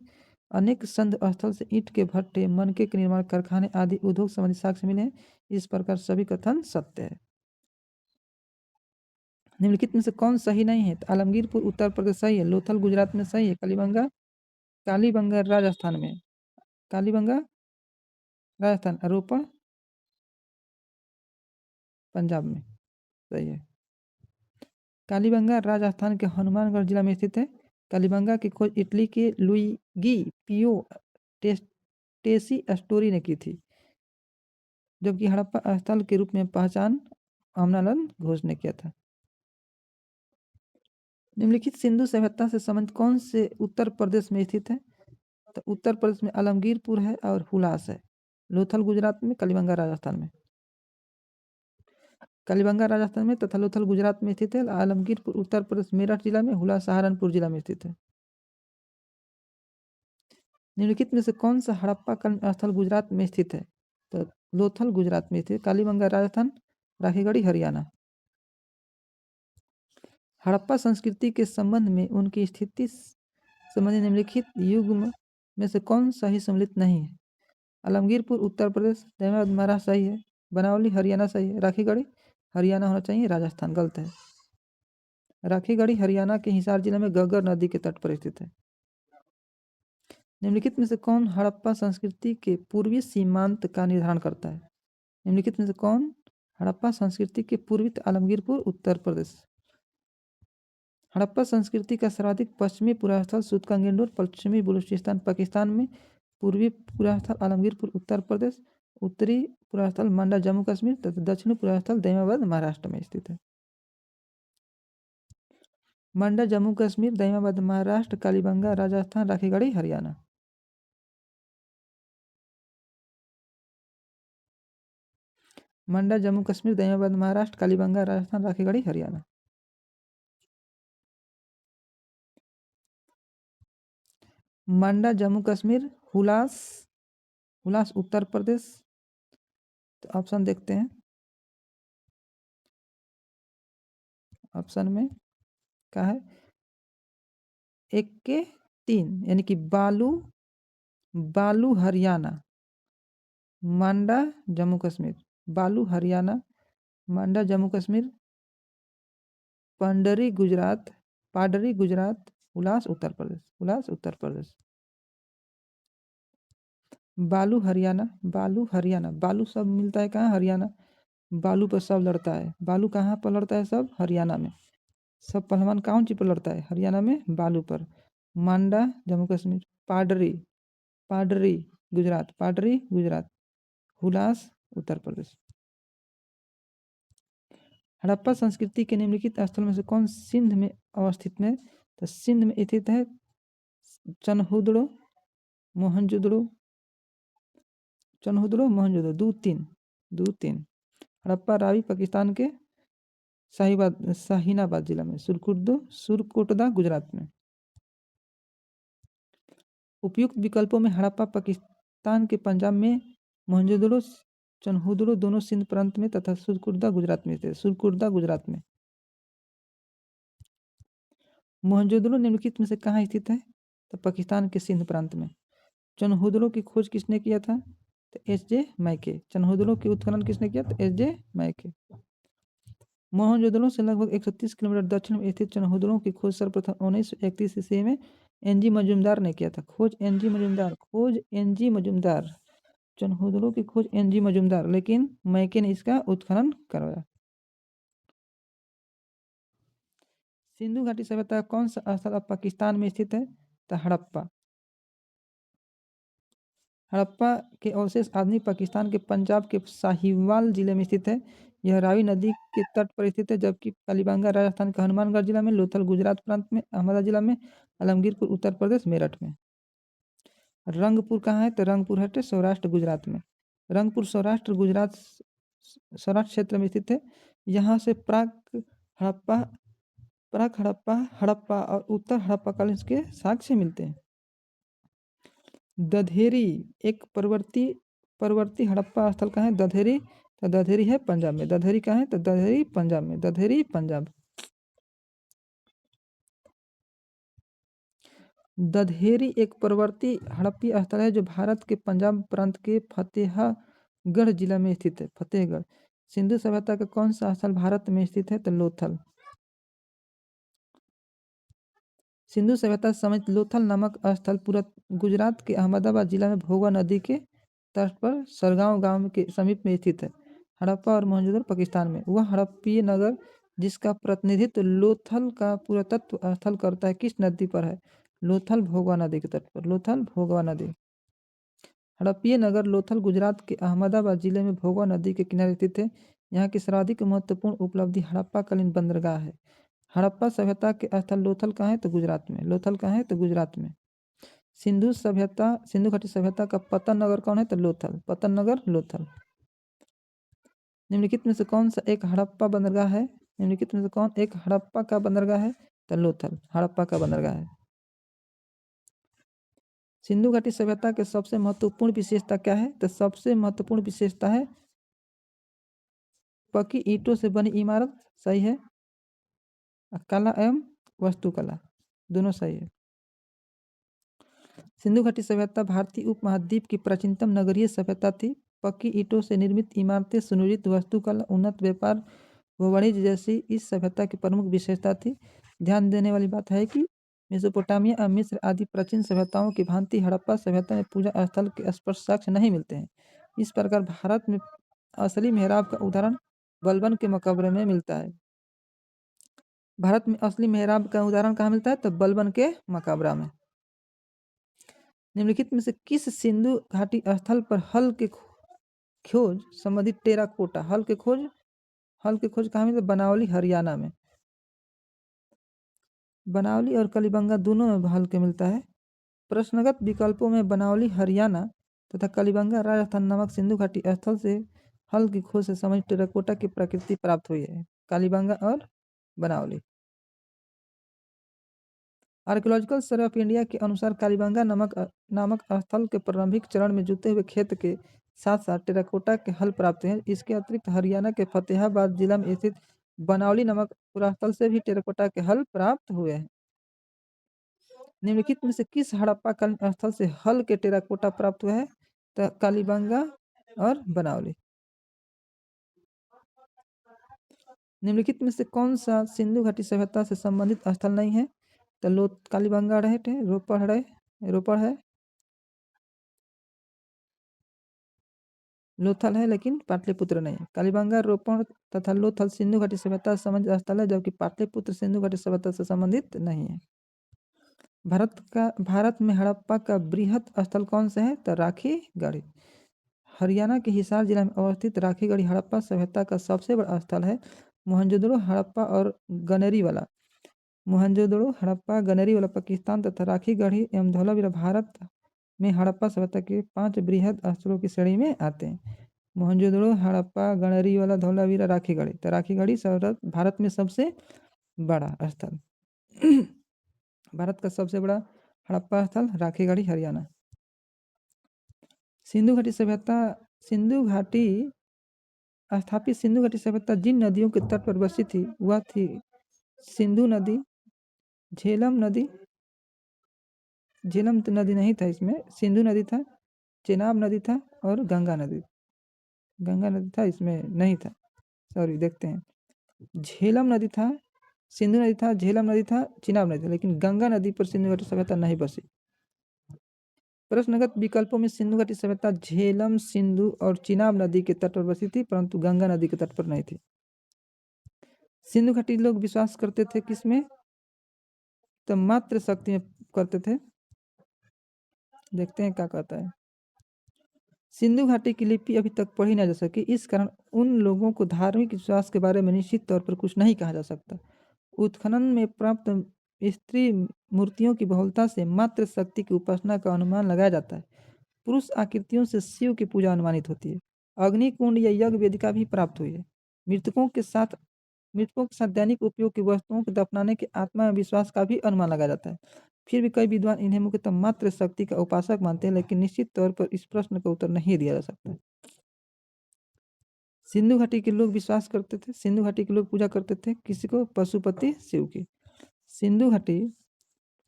अनेक संद स्थल से ईंट के भट्टे, मनके के निर्माण कारखाने आदि उद्योग संबंधी साक्ष्य मिले हैं। इस प्रकार सभी कथन सत्य है। निम्नलिखित में से कौन सही नहीं है? तो आलमगीरपुर उत्तर प्रदेश सही है, लोथल गुजरात में सही है, कालीबंगा राजस्थान में, कालीबंगा राजस्थान, रोपड़ पंजाब में, सही है। कालीबंगा राजस्थान के हनुमानगढ़ जिला में स्थित है। कालीबंगा की खोज इटली के लुइगी पियो टेसी एस्टोरी ने की थी, जबकि हड़प्पा स्थल के रूप में पहचान आमनालन घोष ने किया था। निम्नलिखित सिंधु सभ्यता से संबंधित कौन से उत्तर प्रदेश में स्थित है? तो उत्तर प्रदेश में आलमगीरपुर है और हुलास है। लोथल गुजरात में, कालीबंगा राजस्थान में। कालीबंगा राजस्थान में तथा लोथल गुजरात में स्थित है। आलमगीरपुर उत्तर प्रदेश मेरठ जिला में, हुलास सहारनपुर जिला में स्थित है। निम्नलिखित में से कौन सा हड़प्पा स्थल गुजरात में स्थित है? तो लोथल गुजरात में स्थित, कालीबंगा राजस्थान, राखीगढ़ी हरियाणा। हड़प्पा संस्कृति के संबंध में उनकी स्थिति संबंधी निम्नलिखित युग्म में से कौन सा ही सम्मिलित नहीं है? आलमगीरपुर उत्तर प्रदेश, दैमाबाद महाराष्ट्र सही है, बनावली हरियाणा सही है, राखीगढ़ी हरियाणा होना चाहिए, राजस्थान गलत है। राखीगढ़ी हरियाणा के हिसार जिले में गग्गर नदी के तट पर स्थित है। निम्नलिखित में से कौन हड़प्पा संस्कृति के पूर्वी सीमांत का निर्धारण करता है? निम्नलिखित में से कौन हड़प्पा संस्कृति के पूर्वी? आलमगीरपुर उत्तर प्रदेश। हड़प्पा संस्कृति का सर्वाधिक पश्चिमी पुरास्थल सूतकंगेंडोर पश्चिमी बलूचिस्तान पाकिस्तान में, पूर्वी पुरास्थल आलमगीरपुर उत्तर प्रदेश, उत्तरी पुरास्थल मंडा जम्मू कश्मीर तथा दक्षिणी पुरास्थल दैमाबाद महाराष्ट्र में स्थित है। मंडा जम्मू कश्मीर, दैमाबाद महाराष्ट्र, कालीबंगा राजस्थान, राखीगढ़ी हरियाणा। मंडा जम्मू कश्मीर, दैमाबाद महाराष्ट्र, कालीबंगा राजस्थान, राखीगढ़ी हरियाणा। मंडा जम्मू कश्मीर, हुलास उत्तर प्रदेश। तो ऑप्शन देखते हैं। ऑप्शन में क्या है? 1 के 3 यानी कि बालू हरियाणा, मंडा जम्मू कश्मीर, बालू हरियाणा, मंडा जम्मू कश्मीर, पाडरी गुजरात, हुलास उत्तर प्रदेश। बालू हरियाणा, बालू सब मिलता है कहाँ? हरियाणा। बालू पर सब लड़ता है। बालू कहाँ पर लड़ता है? सब हरियाणा में। सब पहलवान कौन सी पर लड़ता है? हरियाणा में बालू पर। मंडा जम्मू कश्मीर, पाडरी गुजरात, हुलास उत्तर प्रदेश। हड़प्पा संस्कृति के निम्नलिखित स्थल में से कौन सिंध में अवस्थित है? तो सिंध में स्थित है चनहुदड़ो, मोहनजोदड़ो, 2 3। हड़प्पा रावी पाकिस्तान के शाहीनाबाद जिला में, सुरकोटदा गुजरात में। उपयुक्त विकल्पों में हड़प्पा पाकिस्तान के पंजाब में, मोहनजोदड़ो चनहुदड़ो दोनों सिंध प्रांत में तथा सुरकुर्दा गुजरात में थे। मोहनजोदड़ो निम्नलिखित में से कहाँ स्थित है? तो पाकिस्तान के सिंध प्रांत में। चनहुदड़ो की खोज किसने किया था? तो एस.जे. मैके। चनहुदड़ो की उत्खनन किसने किया? तो एस.जे. मैके। मोहनजोदड़ो से लगभग 130 किलोमीटर दक्षिण में स्थित चनहुदड़ो की खोज सर्वप्रथम 1931 ईस्वी में एन.जी. मजूमदार ने किया था। खोज एन.जी. मजूमदार। चनहुदड़ो की खोज एन.जी. मजूमदार, लेकिन मैके ने इसका उत्खनन करवाया। सिंधु घाटी सभ्यता का कौन सा स्थल अब पाकिस्तान में स्थित है? तो हड़प्पा। हड़प्पा के अवशेष आधुनिक पाकिस्तान के पंजाब के साहिवाल जिले में स्थित है। यह रावी नदी के तट पर स्थित है, जबकि कालीबंगा राजस्थान के हनुमानगढ़ जिला में, लोथल गुजरात प्रांत में, अहमदा जिला में, आलमगीरपुर उत्तर प्रदेश मेरठ में। रंगपुर कहाँ है? तो रंगपुर है सौराष्ट्र गुजरात में। रंगपुर सौराष्ट्र गुजरात सौराष्ट्र क्षेत्र में स्थित है। यहाँ से हड़प्पा और उत्तर हड़प्पा कालीन के साक्ष्य मिलते हैं। दधेरी एक परवर्ती हड़प्पा स्थल कहाँ है? दधेरी। तो दधेरी है पंजाब में। दधेरी कहाँ है? तो दधेरी पंजाब में। दधेरी पंजाब। दधेरी एक परवर्ती हड़प्पी स्थल है जो भारत के पंजाब प्रांत के फतेहगढ़ जिला में स्थित है। फतेहगढ़। सिंधु सभ्यता का कौन सा स्थल भारत में स्थित है? तो लोथल। सिंधु सभ्यता समेत लोथल नामक स्थल पूरा गुजरात के अहमदाबाद जिला में भोगा नदी के तट पर सरगांव गांव के समीप में स्थित है। हड़प्पा और मोहनजोदड़ो पाकिस्तान में। वह हड़प्पीय नगर जिसका प्रतिनिधित्व लोथल का पुरातत्व स्थल करता है किस नदी पर है? लोथल भोगवा नदी के तट पर। लोथल भोगवा नदी। हड़प्पीय नगर लोथल गुजरात के अहमदाबाद जिले में भोगवा नदी के किनारे स्थित है। यहाँ की सर्वाधिक महत्वपूर्ण उपलब्धि हड़प्पाकालीन बंदरगाह है। हड़प्पा सभ्यता के स्थल लोथल कहाँ है? तो गुजरात में। लोथल कहाँ है? तो गुजरात में। सिंधु घाटी सभ्यता का पतन नगर कौन है? तो लोथल। पतन नगर लोथल। निम्नलिखित में से कौन सा एक हड़प्पा बंदरगाह है? निम्नलिखित में से कौन एक हड़प्पा का बंदरगाह है? तो लोथल हड़प्पा का बंदरगाह है। सिंधु घाटी सभ्यता के सबसे महत्वपूर्ण विशेषता क्या है? तो सबसे महत्वपूर्ण विशेषता है पक्की ईंटों से बनी इमारत, सही है। कला एवं वास्तुकला, दोनों सही है। सिंधु घाटी सभ्यता भारतीय उपमहाद्वीप की प्राचीनतम नगरीय सभ्यता थी। पक्की ईंटों से निर्मित इमारतें, सुनियोजित वास्तुकला, उन्नत व्यापार व वाणिज्य जैसी इस सभ्यता की प्रमुख विशेषता थी। ध्यान देने वाली बात है कि मेसोपोटामिया और मिस्र आदि प्राचीन सभ्यताओं की भांति हड़प्पा सभ्यता में पूजा स्थल के स्पष्ट साक्ष्य नहीं मिलते हैं। इस प्रकार भारत में असली मेहराब का उदाहरण बलबन के मकबरे में मिलता है। भारत में असली मेहराब का उदाहरण कहाँ मिलता है? तो बलबन के मकबरा में। निम्नलिखित में से किस सिंधु घाटी स्थल पर हल के खोज संबंधित टेराकोटा हल के खोज कहाँ मिलता है? बनावली हरियाणा में। बनावली और कलिबंगा दोनों में हल के मिलता है। प्रश्नगत विकल्पों में बनावली हरियाणा तथा कलिबंगा राजस्थान नामक सिंधु घाटी स्थल से हल की खोज से संबंधित टेराकोटा की प्रकृति प्राप्त हुई है। कलिबंगा और बनावली। आर्कियोलॉजिकल सर्वे ऑफ इंडिया के अनुसार कालीबंगा नामक स्थल के प्रारंभिक चरण में जुते हुए खेत के साथ साथ टेराकोटा के हल प्राप्त हैं। इसके अतिरिक्त हरियाणा के फतेहाबाद जिला में स्थित बनावली नामक पुरास्थल से भी टेराकोटा के हल प्राप्त हुए हैं। निम्नलिखित में से किस हड़प्पा कालीन स्थल से हल के टेराकोटा प्राप्त हुआ है? तो कालीबंगा और बनावली। निम्नलिखित में से कौन सा सिंधु घाटी सभ्यता से संबंधित स्थल नहीं है? तो कालीबंगा रोपड़ है, लोथल है, लेकिन पाटलिपुत्र नहीं है। कालीबंगा, रोपड़ तथा लोथल सिंधु घाटी सभ्यता से संबंधित स्थल है, जबकि पाटलिपुत्र सिंधु घाटी सभ्यता से संबंधित नहीं है। भारत में हड़प्पा का बृहत स्थल कौन सा है? तो राखीगढ़ी। हरियाणा के हिसार जिला में अवस्थित राखीगढ़ी हड़प्पा सभ्यता का सबसे बड़ा स्थल है। मोहनजोदड़ो हड़प्पा और गनेरीवाला मोहनजोदड़ो हड़प्पा गनेरीवाला पाकिस्तान तथा राखीगढ़ी एवं धौलावीरा भारत में हड़प्पा सभ्यता के 5 बृहद स्थलों की श्रेणी में आते हैं। मोहनजोदड़ो हड़प्पा गनेरीवाला धौलावीरा राखीगढ़ी। तो राखीगढ़ी भारत में सबसे बड़ा स्थल भारत का सबसे बड़ा हड़प्पा स्थल राखीगढ़ी हरियाणा। सिंधु घाटी स्थापित सिंधु घाटी सभ्यता जिन नदियों के तट पर बसी थी वह थी सिंधु नदी, झेलम नदी तो नदी नहीं था इसमें, सिंधु नदी था, चेनाब नदी था और गंगा नदी था, इसमें नहीं था। सॉरी, देखते हैं। झेलम नदी था, सिंधु नदी था, झेलम नदी था, चिनाब नदी था, लेकिन गंगा नदी पर सिंधु घाटी सभ्यता नहीं बसी। प्रश्नगत विकल्पों में सिंधु घाटी सभ्यता झेलम, सिंधु और चिनाब नदी के तट पर बसी थी, परंतु गंगा नदी के तट पर नहीं थी। सिंधु घाटी लोग विश्वास करते थे किसमें? तो मात्र शक्ति में करते थे। देखते हैं क्या कहता है। सिंधु घाटी की लिपि अभी तक पढ़ी ना जा सकी, इस कारण उन लोगों को धार्मिक विश्वास के बारे में निश्चित तौर पर कुछ नहीं कहा जा सकता। उत्खनन में प्राप्त स्त्री मूर्तियों की बहुलता से मात्र शक्ति की उपासना का अनुमान लगाया जाता है। पुरुष आकृतियों से शिव की पूजा अनुमानित होती है। अग्निकुंड या यज्ञ वेदिका भी प्राप्त हुई है। मृतकों के साथ दैनिक उपयोग की वस्तुओं को दफनाने के आत्मा में विश्वास का भी अनुमान लगाया जाता है। फिर भी कई विद्वान इन्हें मुख्यतः मात्र शक्ति का उपासक मानते हैं, लेकिन निश्चित तौर पर इस प्रश्न का उत्तर नहीं दिया जा सकता। सिंधु घाटी के लोग विश्वास करते थे, सिंधु घाटी के लोग पूजा करते थे किसी को? पशुपति शिव की। सिंधु घाटी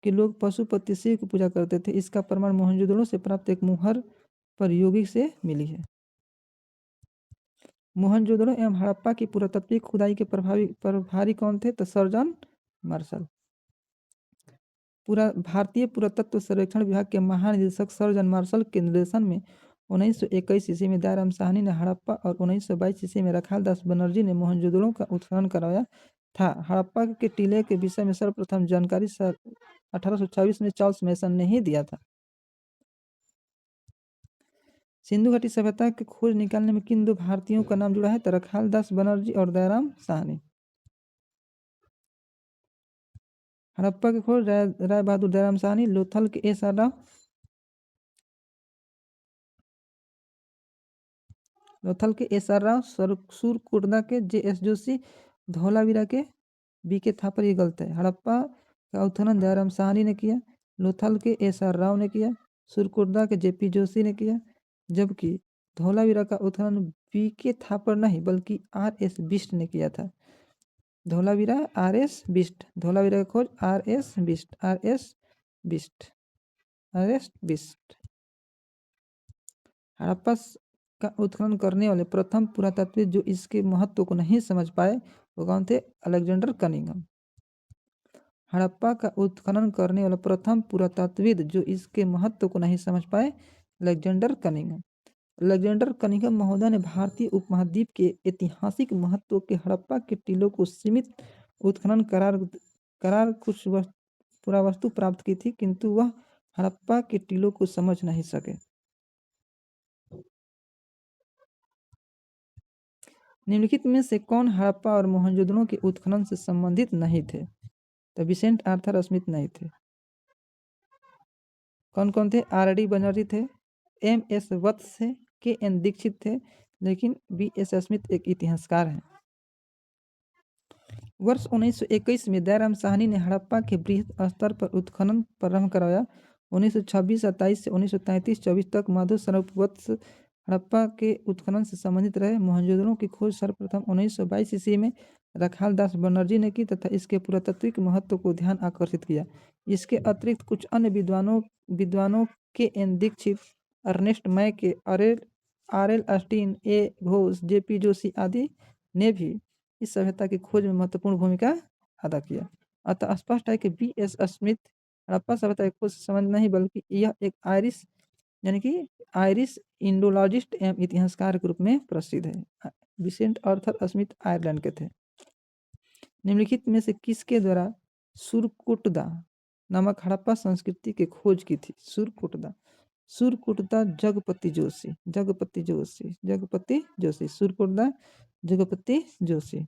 के लोग पशुपति शिव की पूजा करते थे। इसका प्रमाण मोहनजोदड़ो से प्राप्त एक मुहर पर यौगिक से मिली है। मोहनजोदड़ो एवं हड़प्पा की पुरातत्विक खुदाई के प्रभारी कौन थे? तो सर्जन मार्शल। भारतीय पुरातत्व सर्वेक्षण विभाग के महानिदेशक सर्जन मार्शल के निर्देशन में 1921 ईस्वी में दयाराम साहनी ने हड़प्पा और 1922 ईस्वी में रखाल दास बनर्जी ने मोहनजोदड़ो का उत्खनन करवाया था। हड़प्पा के टीले के विषय में सर्वप्रथम जानकारी 1824 में चार्ल्स मेसन ने ही दिया था। सिंधु घाटी सभ्यता की खोज निकालने में किन दो भारतीयों का नाम जुड़ा है? तो रखाल दास बनर्जी और दयाराम साहनी। हड़प्पा की खोज राय बहादुर दयाराम साहनी, लोथल के एस आर राव, सुरकुर्दा के JS जोशी, धौलावीरा के BK थापर। ये गलत है। हड़प्पा का उत्खनन दयाराम साहनी ने किया, लोथल के SR राव ने किया, सुरकुर्दा के JP जोशी ने किया, जबकि धौलावीरा का उत्खनन BK थापर नहीं बल्कि RS बिष्ट ने किया था। धौलावीरा RS बिष्ट, धौलावीरा का खोज RS बिष्ट। हड़प्पा का उत्खनन करने वाले प्रथम पुरातत्वविद जो इसके महत्व को नहीं समझ पाए वो कौन थे? Alexander Cunningham. हड़प्पा का उत्खनन करने वाला प्रथम पुरातत्वविद जो इसके महत्व को नहीं समझ पाए, अलेक्जेंडर कनिंघम। अलेक्जेंडर कनिंघम महोदय ने भारतीय उपमहाद्वीप के ऐतिहासिक महत्व के हड़प्पा के टीलों को सीमित उत्खनन करार कुछ पुरावस्तु प्राप्त की थी, किंतु वह हड़प्पा के टीलों को समझ नहीं सके। निम्नलिखित में से कौन हड़प्पा और मोहनजोदड़ो के उत्खनन से संबंधित नहीं थे? तो विसेंट आर्थर स्मिथ नहीं थे। कौन कौन थे? RD बनर्जी थे, MS वत्स थे, KN दीक्षित थे, लेकिन BS स्मिथ एक इतिहासकार हैं। वर्ष 1921 में दयाराम साहनी ने हड़प्पा के बृहद स्तर पर उत्खनन प्रारंभ करवाया। 1926-27 से 1933-24 तक माधव स्वरूप वत्स हड़प्पा के उत्खनन से संबंधित रहे। मोहनजोदड़ो की खोज सर्वप्रथम 1922 ईस्वी में रखाल दास बनर्जी ने की तथा इसके पुरातात्विक महत्व को ध्यान आकर्षित किया। इसके अतिरिक्त कुछ अन्य विद्वानों KN दीक्षित, अर्नेस्ट मैके, RL अस्टीन, A Ghosh, JP Joshi आदि ने भी इस सभ्यता की खोज में महत्वपूर्ण भूमिका अदा किया। अतः स्पष्ट है कि BS स्मिथ हड़प्पा सभ्यता की खोज से संबंध नहीं बल्कि यह एक आयरिश इंडोलॉजिस्ट एवं इतिहासकार के रूप में प्रसिद्ध है। विसेंट आर्थर स्मिथ आयरलैंड के थे। निम्नलिखित में से किसके द्वारा सुरकुटदा नामक हड़प्पा संस्कृति की खोज की थी? सुरकुटदा जगपति जोशी, सुरकुटदा जगपति जोशी।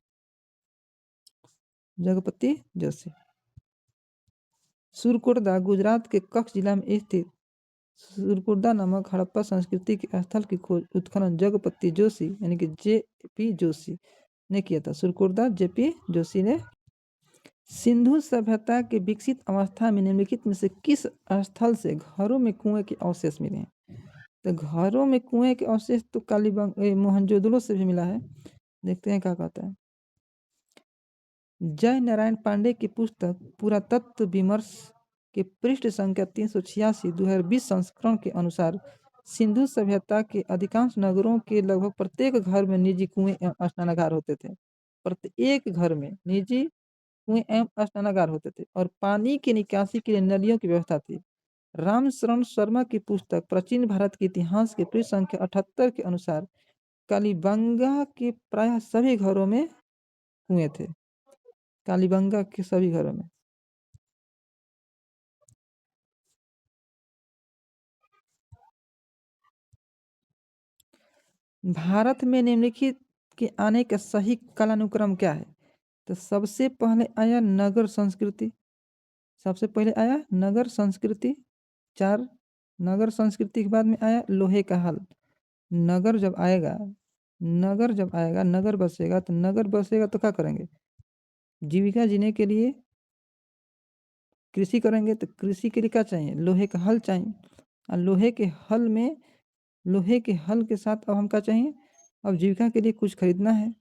सुरकुटदा गुजरात के कच्छ जिला में स्थित सुरकुटदा नामक हड़प्पा संस्कृति के स्थल की खोज उत्खनन जगपति जोशी यानी कि JP जोशी ने किया था। सुरकुटदा JP जोशी ने। सिंधु सभ्यता के विकसित अवस्था में निम्नलिखित में से किस स्थल से घरों में कुएं के अवशेष मिले हैं? तो घरों में कुएं के अवशेष तो मोहनजोदड़ो से भी मिला है। देखते हैं क्या कहता है। जय नारायण पांडे की पुस्तक पुरातत्व विमर्श के पृष्ठ संख्या 386 2020 संस्करण के अनुसार सिंधु सभ्यता के अधिकांश नगरों के लगभग प्रत्येक घर में निजी कुएं एवं स्नानागार होते थे। प्रत्येक घर में निजी कुएं एवं स्नानागार होते थे और पानी की निकासी के लिए नलियों की व्यवस्था थी। रामशरण शर्मा की पुस्तक प्राचीन भारत के इतिहास के पृष्ठ संख्या 78 के अनुसार कालीबंगा के प्रायः सभी घरों में कुएं थे। कालीबंगा के सभी घरों में। भारत में निम्नलिखित के आने का सही कालानुक्रम क्या है? तो सबसे पहले आया नगर संस्कृति, सबसे पहले आया नगर संस्कृति 4, नगर संस्कृति के बाद में आया लोहे का हल। नगर जब आएगा, नगर बसेगा तो क्या करेंगे? जीविका जीने के लिए कृषि करेंगे, तो कृषि के लिए क्या चाहिए? लोहे का हल चाहिए। और लोहे के हल के साथ अब हम क्या चाहिए? अब जीविका के लिए कुछ खरीदना है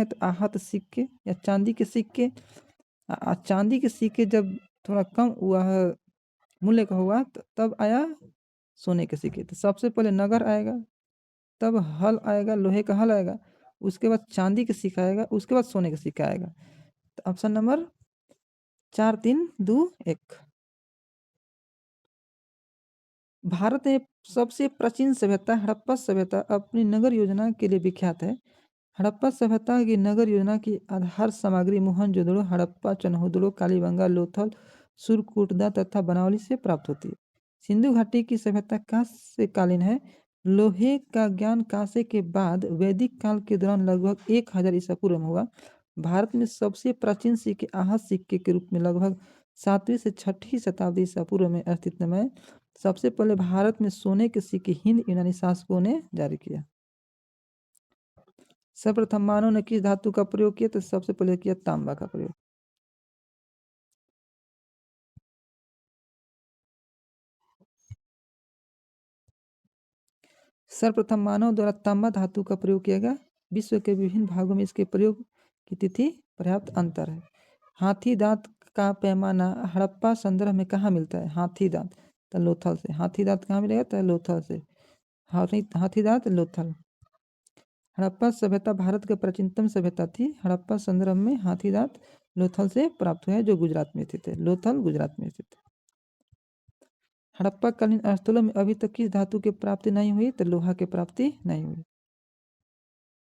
तो आहत सिक्के या चांदी के सिक्के। चांदी के सिक्के जब थोड़ा कम हुआ मूल्य का हुआ तब आया सोने के सिक्के। तो सबसे पहले नगर आएगा, तब हल आएगा, लोहे का हल आएगा, उसके बाद चांदी के सिक्का आएगा, उसके बाद सोने का सिक्का आएगा। तो ऑप्शन नंबर 4 3 2 1। भारत में सबसे प्राचीन सभ्यता हड़प्पा सभ्यता अपनी नगर योजना के लिए विख्यात है। हड़प्पा सभ्यता की नगर योजना की आधार सामग्री मोहनजोदड़ो, हड़प्पा, चन्होदड़ो, कालीबंगा, लोथल, सुरकुटदा तथा बनावली से प्राप्त होती है। सिंधु घाटी की सभ्यता कांस्य कालीन है। लोहे का ज्ञान कांस्य के बाद वैदिक काल के दौरान लगभग 1000 ईसा पूर्व में हुआ। भारत में सबसे प्राचीन सिक्के आहत सिक्के के रूप में लगभग 7वीं से 6वीं शताब्दी ईसा पूर्व में अस्तित्व में। सबसे पहले भारत में सोने के सिक्के हिंद यूनानी शासकों ने जारी किया। सर्वप्रथम मानव ने किस धातु का प्रयोग किया? तो सबसे पहले किया तांबा का प्रयोग। सर्वप्रथम मानव द्वारा तांबा धातु का प्रयोग किया गया। विश्व के विभिन्न भागों में इसके प्रयोग की तिथि पर्याप्त अंतर है। हाथी दांत का पैमाना हड़प्पा संदर्भ में कहाँ मिलता है? हाथी दांत तो लोथल से। हाथी दांत कहाँ मिलेगा? तो लोथल से। हाथी दांत लोथल। हड़प्पा सभ्यता भारत की प्राचीनतम सभ्यता थी। हड़प्पा संदर्भ में हाथी दांत लोथल से प्राप्त हुआ है, जो गुजरात में स्थित है। लोथल गुजरात में स्थित है। हड़प्पा कालीन स्थलों में अभी तक किस धातु की प्राप्ति नहीं हुई? तो लोहा की प्राप्ति नहीं हुई।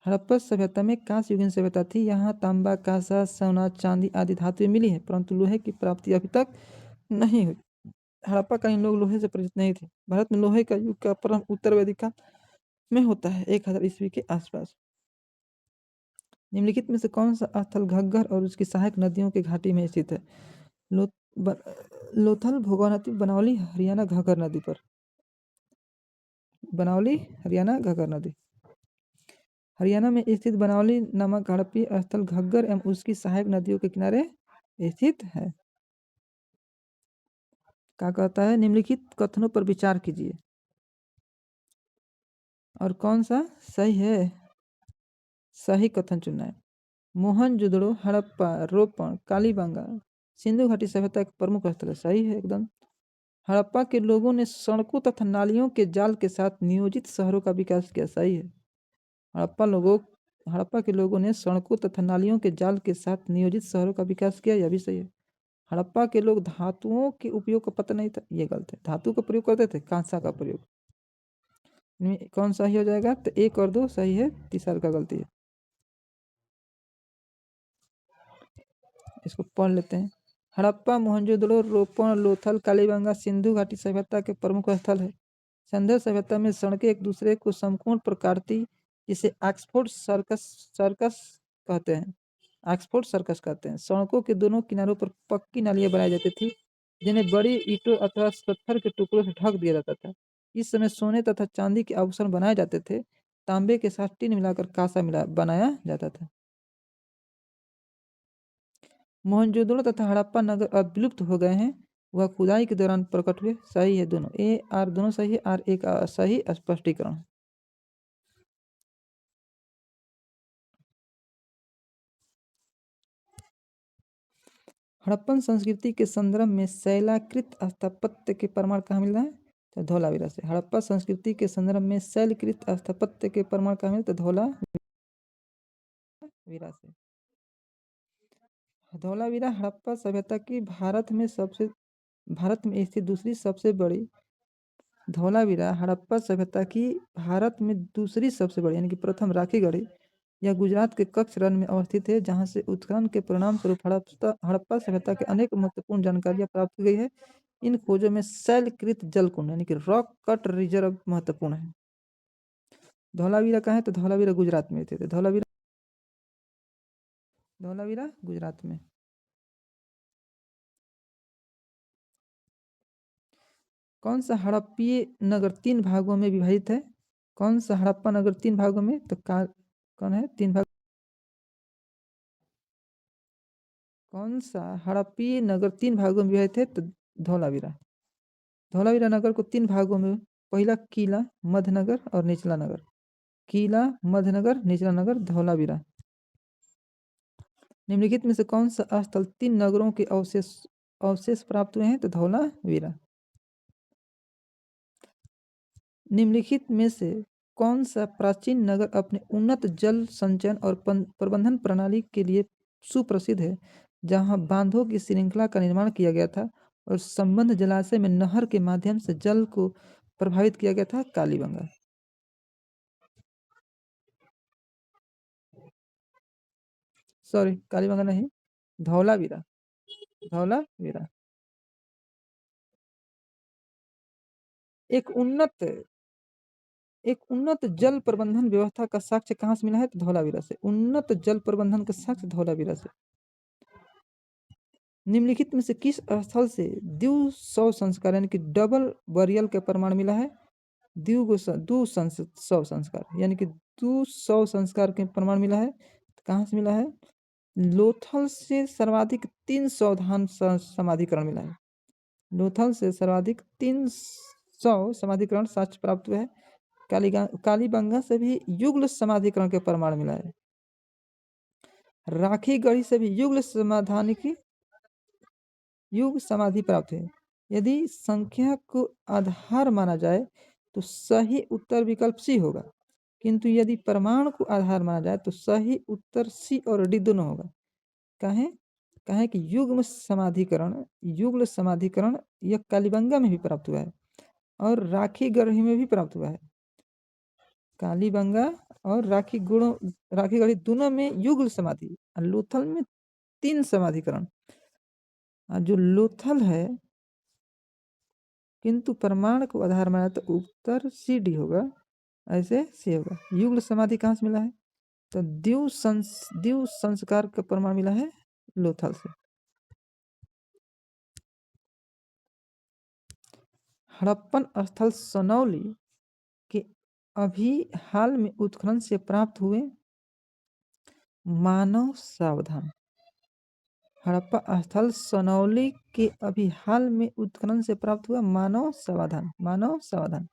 हड़प्पा सभ्यता में कांस्य युगीन सभ्यता थी। यहाँ तांबा, कांसा, सोना, चांदी आदि धातुएं मिली है, परंतु लोहे की प्राप्ति अभी तक नहीं हुई। हड़प्पा कालीन लोग लोहे से परिचित नहीं थे। भारत में लोहे का युग का प्रारंभ उत्तर वैदिक काल में होता है, 1000 ईस्वी के आसपास। निम्नलिखित में से कौन सा स्थल घग्गर और उसकी सहायक नदियों की घाटी में स्थित है? लो, ब, लोथल भोगावती बनावली हरियाणा घग्गर नदी पर। बनावली हरियाणा घग्गर नदी। हरियाणा में स्थित बनावली नामक हड़प्पी स्थल घग्गर एवं उसकी सहायक नदियों के किनारे स्थित है। क्या कहता है? निम्नलिखित कथनों पर विचार कीजिए और कौन सा सही है, सही कथन चुनना है। मोहनजोदड़ो, हड़प्पा, रोपण, कालीबंगा सिंधु घाटी सभ्यता का प्रमुख स्थल है। सही है एकदम। हड़प्पा के लोगों ने सड़कों तथा नालियों के जाल के साथ नियोजित शहरों का विकास किया। सही है। हड़प्पा के लोगों ने सड़कों तथा नालियों के जाल के साथ नियोजित शहरों का विकास किया। यह भी सही है। हड़प्पा के लोग धातुओं के उपयोग का पता नहीं था। ये गलत है। धातु का प्रयोग करते थे, कांसा का प्रयोग। कौन सही हो जाएगा? तो 1 और 2 सही है, तीसरा का गलती है। इसको पढ़ लेते हैं। हड़प्पा, मोहनजोदड़ो, रोपण, लोथल, कालीबंगा सिंधु घाटी सभ्यता के प्रमुख स्थल है। सिंधु सभ्यता में सड़कें एक दूसरे को समकोण पर काटती, जिसे ऑक्सफोर्ड सर्कस कहते हैं। ऑक्सफोर्ड सर्कस कहते हैं। सड़कों के दोनों किनारों पर पक्की नालियां बनाई जाती थी, जिन्हें बड़ी ईंटों अथवा पत्थर के टुकड़ों से ढक दिया जाता था। इस समय सोने तथा चांदी के आभूषण बनाए जाते थे। तांबे के साथ टीन मिलाकर कांसा बनाया जाता था। मोहनजोदड़ो तथा हड़प्पा नगर अब विलुप्त हो गए हैं। वह खुदाई के दौरान प्रकट हुए। सही है दोनों। ए आर दोनों सही है, आर एक सही स्पष्टीकरण। हड़प्पन संस्कृति के संदर्भ में शैलाकृत स्थापत्य के प्रमाण कहाँ मिल रहा है? तो धौलावीरा से। हड़प्पा संस्कृति के संदर्भ में शैलकृत स्थापत्य के प्रमाण कहाँ मिलते? तो धौलावीरा से। धौलावीरा हड़प्पा सभ्यता की भारत में स्थित दूसरी सबसे बड़ी धौलावीरा हड़प्पा सभ्यता की भारत में दूसरी सबसे बड़ी यानी कि प्रथम राखी गढ़ी। यह गुजरात के कच्छ रण में अवस्थित है, जहां से उत्खनन के परिणाम स्वरूप हड़प्पा सभ्यता के अनेक महत्वपूर्ण जानकारियां प्राप्त की गई है। इन खोजों में शैलकृत जलकुंड यानी कि रॉक कट रिजर्व महत्वपूर्ण है। धौलावीरा कहाँ है? तो धौलावीरा गुजरात में स्थित है। धौलावीरा गुजरात में। कौन सा हड़प्पीय नगर 3 भागों में विभाजित है? कौन सा हड़प्पा नगर 3 भागों में? तो कौन है 3 भाग? कौन सा हड़प्पीय नगर 3 भागों में विभाजित है? तो धौलावीरा। धौलावीरा नगर को 3 भागों में, पहला किला, मध्यनगर और निचला नगर। किला, मध्यनगर, निचला नगर, धौलावीरा। निम्नलिखित में से कौन सा स्थल 3 नगरों के अवशेष प्राप्त हुए हैं? तो धौलावीरा। निम्नलिखित में से कौन सा प्राचीन नगर अपने उन्नत जल संचयन और प्रबंधन प्रणाली के लिए सुप्रसिद्ध है, जहां बांधों की श्रृंखला का निर्माण किया गया था और संबद्ध जलाशय में नहर के माध्यम से जल को प्रभावित किया गया था? कालीबंगा। सॉरी, कालीबंगा नहीं, धौलावीरा। धौलावीरा एक उन्नत एक उन्नत जल प्रबंधन व्यवस्था का साक्ष्य कहाँ से मिला है? तो धौलावीरा से। उन्नत जल प्रबंधन का साक्ष्य धौलावीरा से। निम्नलिखित में से किस स्थल से द्वि शव संस्कार यानी कि डबल बरियल के प्रमाण मिला है? शव संस्कार यानी कि दो शव संस्कार के प्रमाण मिला है। तो कहाँ से मिला है? लोथल से सर्वाधिक 3 सावधान समाधिकरण मिला है। लोथल से सर्वाधिक 300 समाधिकरण साक्ष्य प्राप्त हुआ है। कालीबंगा से भी युगल समाधिकरण के प्रमाण मिला है। राखी गढ़ी से भी युग समाधि प्राप्त है। यदि संख्या को आधार माना जाए तो सही उत्तर विकल्प सी होगा, किंतु यदि प्रमाण को आधार माना जाए तो सही उत्तर सी और डी दोनों होगा। कहें कि युग्ल समाधिकरण यह कालीबंगा में भी प्राप्त हुआ है और राखी गढ़ी में भी प्राप्त हुआ है। कालीबंगा और राखी गढ़ी दोनों में युग्ल समाधि, लोथल में 3 समाधिकरण। जो लोथल है किंतु प्रमाण को आधार माना तो उत्तर सी डी होगा, ऐसे सी होगा। युग्ल समाधि कहाँ से मिला है? तो द्वि संस्कार का प्रमाण मिला है लोथल से। हड़प्पन स्थल सोनौली के अभी हाल में उत्खनन से प्राप्त हुए मानव सावधान। हड़प्पा स्थल सोनौली के अभी हाल में उत्खनन से प्राप्त हुआ मानव सावधान।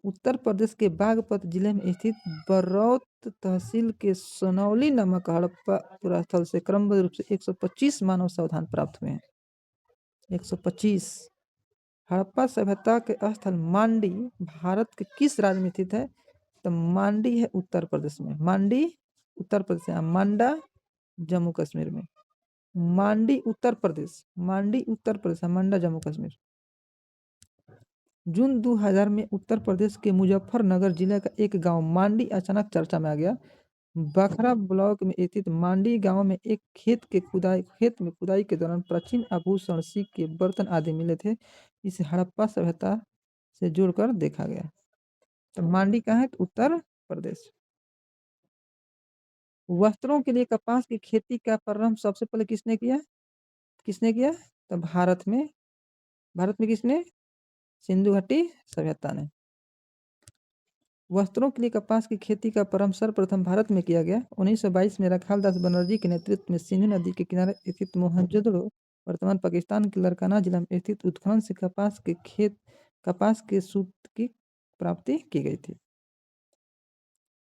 उत्तर प्रदेश के बागपत जिले में स्थित बरौत तहसील के सोनौली नामक हड़प्पा पुरास्थल से क्रमबद्ध रूप से 125 मानव सावधान प्राप्त हुए हैं। 125। हड़प्पा सभ्यता के स्थल मांडी भारत के किस राज्य में स्थित है? तो मांडी है उत्तर प्रदेश में। मांडी उत्तर प्रदेश है। मांडा जम्मू कश्मीर में। मांडी उत्तर प्रदेश, मांडा जम्मू कश्मीर। जून 2000 में उत्तर प्रदेश के मुजफ्फरनगर जिले का एक गांव मांडी अचानक चर्चा में आ गया। बखरा ब्लॉक में स्थित मांडी गांव में एक खेत में खुदाई के दौरान प्राचीन आभूषण, सिक्के, बर्तन आदि मिले थे। इसे हड़प्पा सभ्यता से जोड़कर देखा गया। तो मांडी कहाँ है? तो उत्तर प्रदेश। वस्त्रों के लिए कपास की खेती का प्रारंभ सबसे पहले किसने किया? तो भारत में किसने? सिंधु घाटी सभ्यता ने। वस्त्रों के लिए कपास की खेती का प्रारंभ सर्वप्रथम भारत में किया गया। 1922 में रखाल दास बनर्जी के नेतृत्व में सिंधु नदी के किनारे स्थित मोहनजोदड़ो वर्तमान पाकिस्तान के लरकाना जिला में स्थित उत्खनन से कपास के सूत की प्राप्ति की गई थी।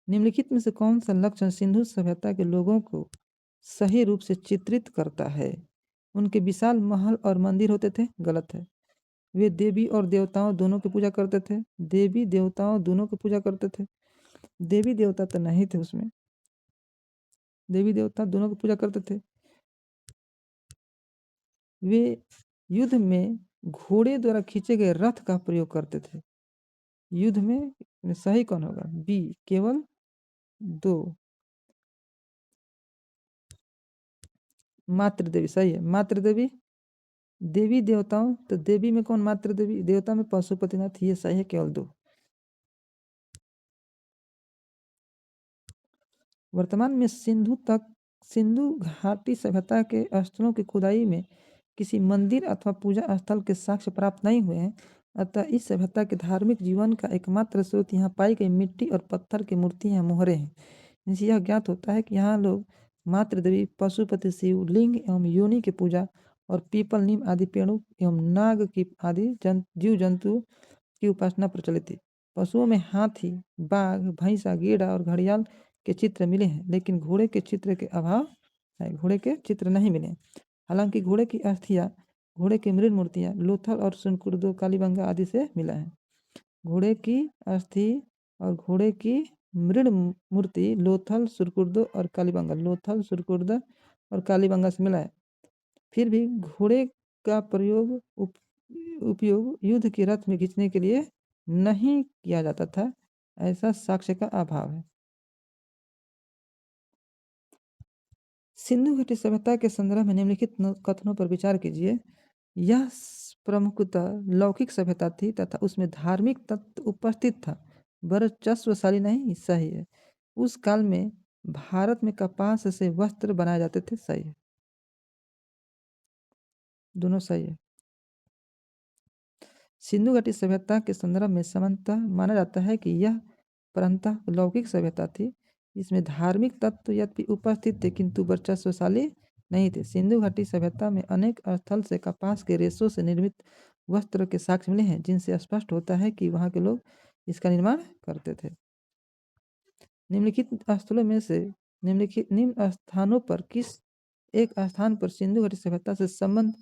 निम्नलिखित में से कौन सा लक्षण सिंधु सभ्यता के लोगों को सही रूप से चित्रित करता है? उनके विशाल महल और मंदिर होते थे। गलत है। वे देवी और देवताओं दोनों की पूजा करते थे। देवी देवताओं दोनों की पूजा करते थे। देवी देवता तो नहीं थे उसमें, देवी देवता दोनों की पूजा करते थे। वे युद्ध में घोड़े द्वारा खींचे गए रथ का प्रयोग करते थे। युद्ध में सही कौन होगा? बी, केवल 2। मातृ देवी सही है। मातृ देवी, देवी देवताओं तो देवी में कौन? मातृ देवी। देवता में पशुपतिनाथ, ये सही है, केवल 2। वर्तमान में सिंधु घाटी सभ्यता के स्थलों की खुदाई में किसी मंदिर अथवा पूजा स्थल के साक्ष्य प्राप्त नहीं हुए हैं। अतः इस सभ्यता के धार्मिक जीवन का एकमात्र स्रोत यहाँ पाई गई मिट्टी और पत्थर की मूर्तियाँ, मोहरे हैं। इनसे यह ज्ञात होता है कि यहाँ लोग मातृदेवी, पशुपति, शिव लिंग एवं योनि की पूजा और पीपल, नीम आदि पेड़ों एवं नाग की आदि जीव जंतु की उपासना प्रचलित थी। पशुओं में हाथी, बाघ, भैंसा, गेड़ा और घड़ियाल के चित्र मिले हैं, लेकिन घोड़े के चित्र के अभाव है। घोड़े के चित्र नहीं मिले। हालांकि घोड़े की अस्थियां, घोड़े की मृद मूर्तियां लोथल और सुनकुर्दो, कालीबंगा आदि से मिला है। घोड़े की अस्थि और घोड़े की मृद मूर्ति लोथल, सुरकुर्दो और कालीबंगा, लोथल, सुरकुर्दा और कालीबंगा से मिला है। फिर भी घोड़े का प्रयोग उपयोग युद्ध के रथ में खींचने के लिए नहीं किया जाता था, ऐसा साक्ष्य का अभाव है। सिंधु घाटी सभ्यता के संदर्भ में निम्नलिखित कथनों पर विचार कीजिए। यह प्रमुखतः लौकिक सभ्यता थी तथा उसमें धार्मिक तत्व उपस्थित था, वर्चस्वशाली नहीं, सही है। उस काल में भारत में कपास से वस्त्र बनाए जाते थे, सही है, दोनों सही है। सिंधु घाटी सभ्यता के संदर्भ में सामान्यतः माना जाता है कि यह परंतः लौकिक सभ्यता थी। इसमें धार्मिक तत्व यद्यपि उपस्थित थे किंतु वर्चस्वशाली नहीं थे। सिंधु घाटी सभ्यता में अनेक स्थल से कपास के रेशों से निर्मित वस्त्र के साक्ष्य मिले हैं, जिनसे स्पष्ट होता है कि वहाँ के लोग इसका निर्माण करते थे। निम्नलिखित स्थलों में से निम्न स्थानों पर किस एक स्थान पर सिंधु घाटी सभ्यता से संबंध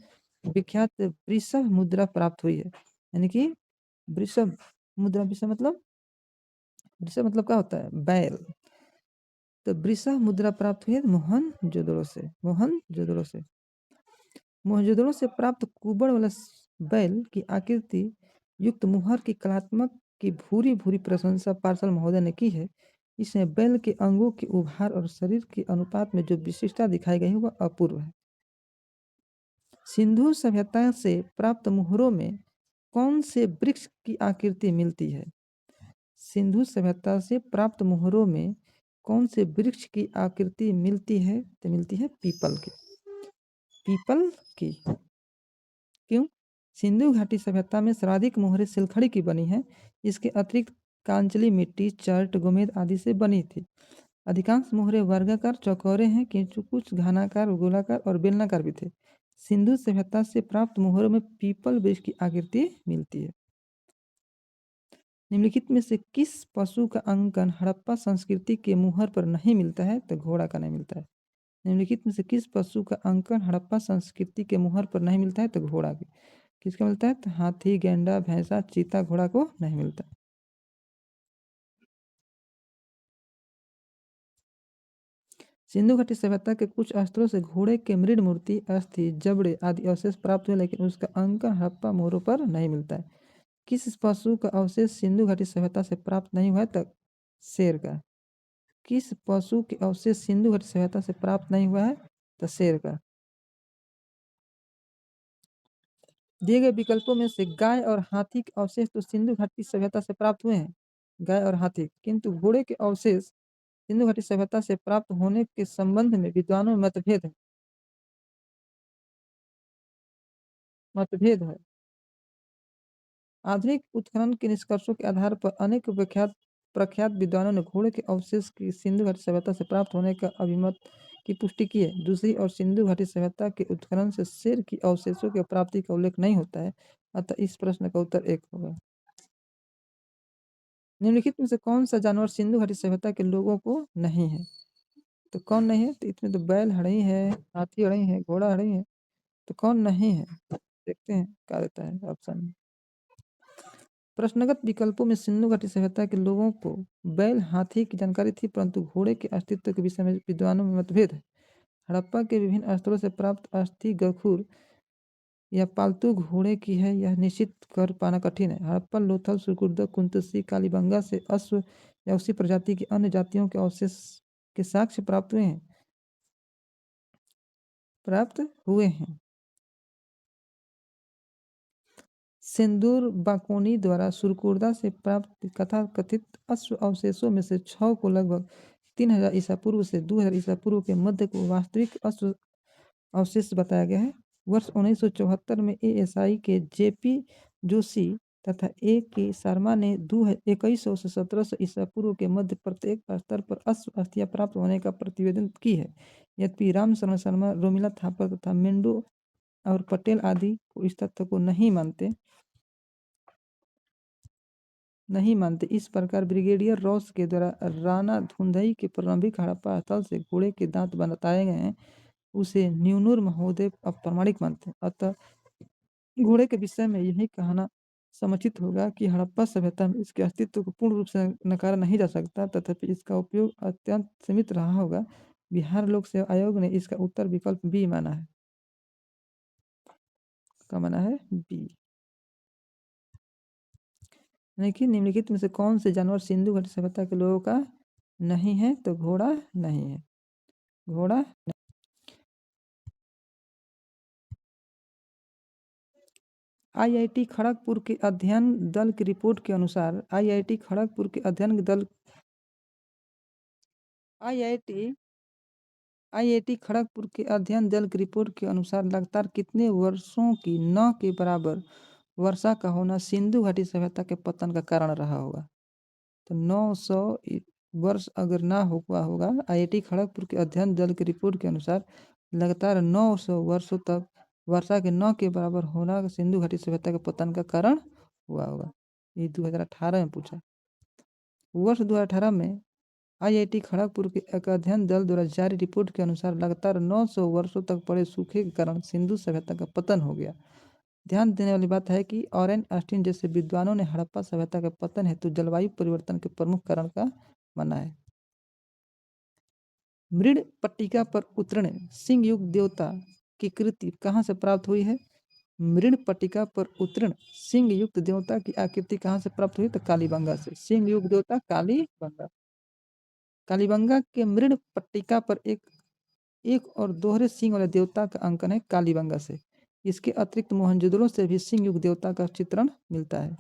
विख्यात वृषभ मुद्रा प्राप्त हुई है? यानी कि वृषभ मुद्रा, वृषभ मतलब क्या होता है? बैल। तो वृषभ मुद्रा प्राप्त हुई है मोहनजोदड़ो से। मोहनजोदड़ो से प्राप्त कुबड़ वाला बैल की आकृति युक्त मुहर की कलात्मक की भूरी भूरी प्रशंसा पार्सल महोदय ने की है। इसमें बैल के अंगों के उभार और शरीर के अनुपात में जो विशिष्टता दिखाई गई है वह अपूर्व है। सिंधु सभ्यता से प्राप्त मुहरों में कौन से वृक्ष की आकृति मिलती है? सिंधु सभ्यता से प्राप्त मुहरों में कौन से वृक्ष की आकृति मिलती है? तो मिलती है पीपल की। पीपल की। क्यों? सिंधु घाटी सभ्यता में सर्वाधिक मोहरें सिलखड़ी की बनी हैं। इसके अतिरिक्त कांचली मिट्टी, चर्ट, गोमेद आदि से बनी थी। अधिकांश मोहरे वर्गाकार चौकोरे हैं, किंतु कुछ घनाकार, गोलाकार और बेलनाकार भी थे। सिंधु सभ्यता से प्राप्त मोहरों में पीपल वृक्ष की आकृति मिलती है। निम्नलिखित में से किस पशु का अंकन हड़प्पा संस्कृति के मुहर पर नहीं मिलता है? तो घोड़ा का नहीं मिलता है। निम्नलिखित में से किस पशु का अंकन हड़प्पा संस्कृति के मुहर पर नहीं मिलता है? तो घोड़ा की। किसका मिलता है? तो हाथी, गेंडा, भैंसा, चीता, घोड़ा को नहीं मिलता। सिंधु घाटी सभ्यता के कुछ स्थलों से घोड़े के मृद मूर्ति, अस्थि, जबड़े आदि अवशेष प्राप्त हुए, लेकिन उसका अंकन हड़प्पा मोहरों पर नहीं मिलता है। किस पशु का अवशेष सिंधु घाटी सभ्यता से प्राप्त नहीं हुआ है? तो शेर का। किस पशु के अवशेष सिंधु घाटी सभ्यता से प्राप्त नहीं हुआ है? तो शेर का। दिए गए विकल्पों में से गाय और हाथी के अवशेष तो सिंधु घाटी सभ्यता से प्राप्त हुए हैं, गाय और हाथी, किंतु घोड़े के अवशेष सिंधु घाटी सभ्यता से प्राप्त होने के संबंध में विद्वानों में मतभेद है। आधुनिक उत्खनन के निष्कर्षों के आधार पर अनेक प्रख्यात विद्वानों ने घोड़े के अवशेष की सिंधु घाटी सभ्यता से प्राप्त होने का अभिमत की पुष्टि की है। दूसरी ओर सिंधु घाटी सभ्यता के उत्खनन से शेर की अवशेषों की प्राप्ति का उल्लेख नहीं होता है, अतः इस प्रश्न का उत्तर एक होगा। निम्नलिखित में से कौन सा जानवर सिंधु घाटी सभ्यता के लोगों को नहीं है? तो कौन नहीं है? तो इसमें तो बैल हड़ई है, हाथी हड़ई है, घोड़ा हड़ई है, तो कौन नहीं है? देखते हैं क्या देता है ऑप्शन में। प्रश्नगत विकल्पों में सिंधु घाटी सभ्यता के लोगों को बैल, हाथी की जानकारी थी, परंतु घोड़े के अस्तित्व के विषय में विद्वानों में मतभेद है। हड़प्पा के विभिन्न स्थलों से प्राप्त अस्थि गखुर या पालतू घोड़े की है, यह निश्चित कर पाना कठिन है। हड़प्पा, लोथल, सुकुर्द, कुंतसी, कालीबंगा से अश्व या उसी प्रजाति की अन्य जातियों के अवशेष के साक्ष्य प्राप्त हुए हैं। सिंदूर बाकोनी द्वारा सुरकुर्दा से प्राप्त कथा कथित अश्व अवशेषों में से 6 को लगभग 3000 ईसा पूर्व से 2000 ईसा पूर्व के मध्य को वास्तविक अश्व अवशेष बताया गया है। वर्ष 1974 में एएसआई के जेपी जोशी तथा ए के शर्मा ने 2100 से 1700 ईसा पूर्व के मध्य प्रत्येक स्तर पर अश्व अस्थियां प्राप्त होने का प्रतिवेदन की है। यद्यपि राम शरण शर्मा, रोमिला थापर तथा मेंडो और पटेल आदि को इस तथ्य को नहीं मानते। इस प्रकार ब्रिगेडियर रॉस के द्वारा राणा धुंधई के प्रारंभिक हड़प्पा स्थल से घोड़े के दांत बताए गए हैं, उसे न्यूनूर महोदय अप्रमाणिक मानते हैं। अतः घोड़े के विषय में यही कहना समुचित होगा कि हड़प्पा सभ्यता में इसके अस्तित्व को पूर्ण रूप से नकारा नहीं जा सकता, तथापि इसका उपयोग अत्यंत सीमित रहा होगा। बिहार लोक सेवा आयोग ने इसका उत्तर विकल्प बी माना है। क्या माना है? बी। यानी कि निम्नलिखित में से कौन से जानवर सिंधु घाटी सभ्यता के लोगों का नहीं है? तो घोड़ा नहीं है, घोड़ा। आईआईटी खड़गपुर के अध्ययन दल की रिपोर्ट के अनुसार आईआईटी खड़गपुर के अध्ययन दल आईआईटी खड़गपुर के अध्ययन दल की रिपोर्ट के अनुसार लगातार कितने वर्षों की न के बराबर वर्षा का होना सिंधु घाटी सभ्यता के पतन का कारण रहा होगा? तो 900 वर्ष अगर ना हुआ होगा, आईआईटी खड़गपुर के अध्ययन दल की रिपोर्ट के अनुसार लगातार 900 वर्षों तक वर्षा के न के बराबर होना सिंधु घाटी सभ्यता के पतन का कारण हुआ होगा। ये 2018 में पूछा। वर्ष 2018 में आईआईटी खड़गपुर के एक अध्ययन दल द्वारा जारी रिपोर्ट के अनुसार लगातार 900 वर्षों तक पड़े सूखे के कारण सिंधु सभ्यता का पतन हो गया। ध्यान देने वाली बात है कि ऑरेन ऑस्टिन जैसे विद्वानों ने हड़प्पा सभ्यता के पतन हेतु जलवायु परिवर्तन के प्रमुख कारण का माना है। मृणपट्टिका पर उत्तीर्ण सिंहयुग देवता की कृति कहाँ से प्राप्त हुई है? मृणपट्टिका पर उत्तीर्ण सिंहयुक्त देवता की आकृति कहाँ से प्राप्त हुई? तो कालीबंगा से। सिंहयुक्त देवता कालीबंगा। कालीबंगा के मृणपट्टिका पर एक और दोहरे सिंह वाले देवता का अंकन है कालीबंगा से। इसके अतिरिक्त मोहनजोदड़ो से भी सिंहयुक्त देवता का चित्रण मिलता है।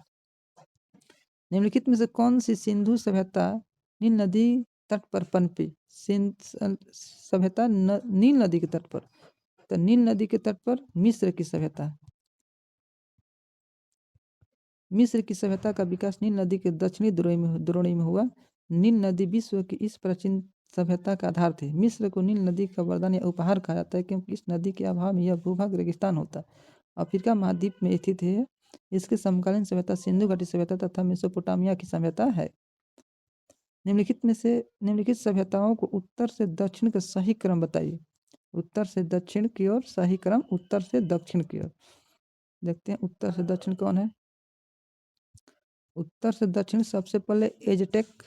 निम्नलिखित में से कौन सी सिंधु सभ्यता नील नदी तट पर पनपी? सभ्यता नील नदी के तट पर। तो नील नदी के तट पर मिस्र की सभ्यता। मिस्र की सभ्यता का विकास नील नदी के दक्षिणी द्रोणी में हुआ। नील नदी विश्व की इस प्राचीन सभ्यता का आधार थी। मिस्र को नील नदी का वरदान या उपहार कहा जाता है क्योंकि इस नदी के अभाव में यह भूभाग रेगिस्तान होता। अफ्रीका महाद्वीप में स्थित है। इसके समकालीन सभ्यता सिंधु घाटी सभ्यता तथा मेसोपोटामिया की सभ्यता है। निम्नलिखित सभ्यताओं को उत्तर से दक्षिण का सही क्रम बताइए। उत्तर से दक्षिण की ओर सही क्रम, उत्तर से दक्षिण की ओर। देखते हैं उत्तर से दक्षिण कौन है। उत्तर से दक्षिण सबसे पहले एजटेक,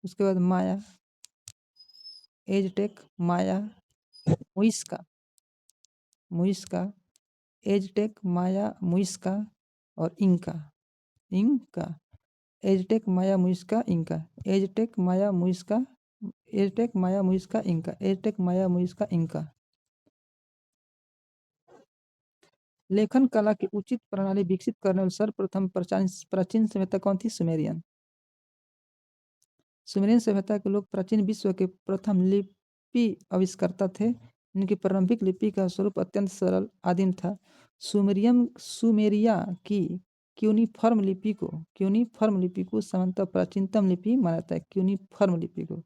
उसके बाद माया, एजटेक, माया, मुइस्का, एजटेक, माया, मुइस्का और इंका। एजटेक, माया, मुइस्का, इंका। एजटेक, माया, मुइस्का, एजटेक, माया, मुइस्का, इंका। एजटेक, माया, मुइस्का, इंका। लेखन कला की उचित प्रणाली विकसित करने वाली सर्वप्रथम प्राचीन सभ्यता कौन थी? सुमेरियन। सुमेरियन सभ्यता के लोग प्राचीन विश्व के प्रथम लिपि आविष्कर्ता थे। इनकी प्रारंभिक लिपि का स्वरूप अत्यंत सरल आदिम था। सुमेरिया की क्यूनिफॉर्म लिपि को सामान्यतः प्राचीनतम लिपि माना जाता है। क्यूनिफॉर्म लिपि को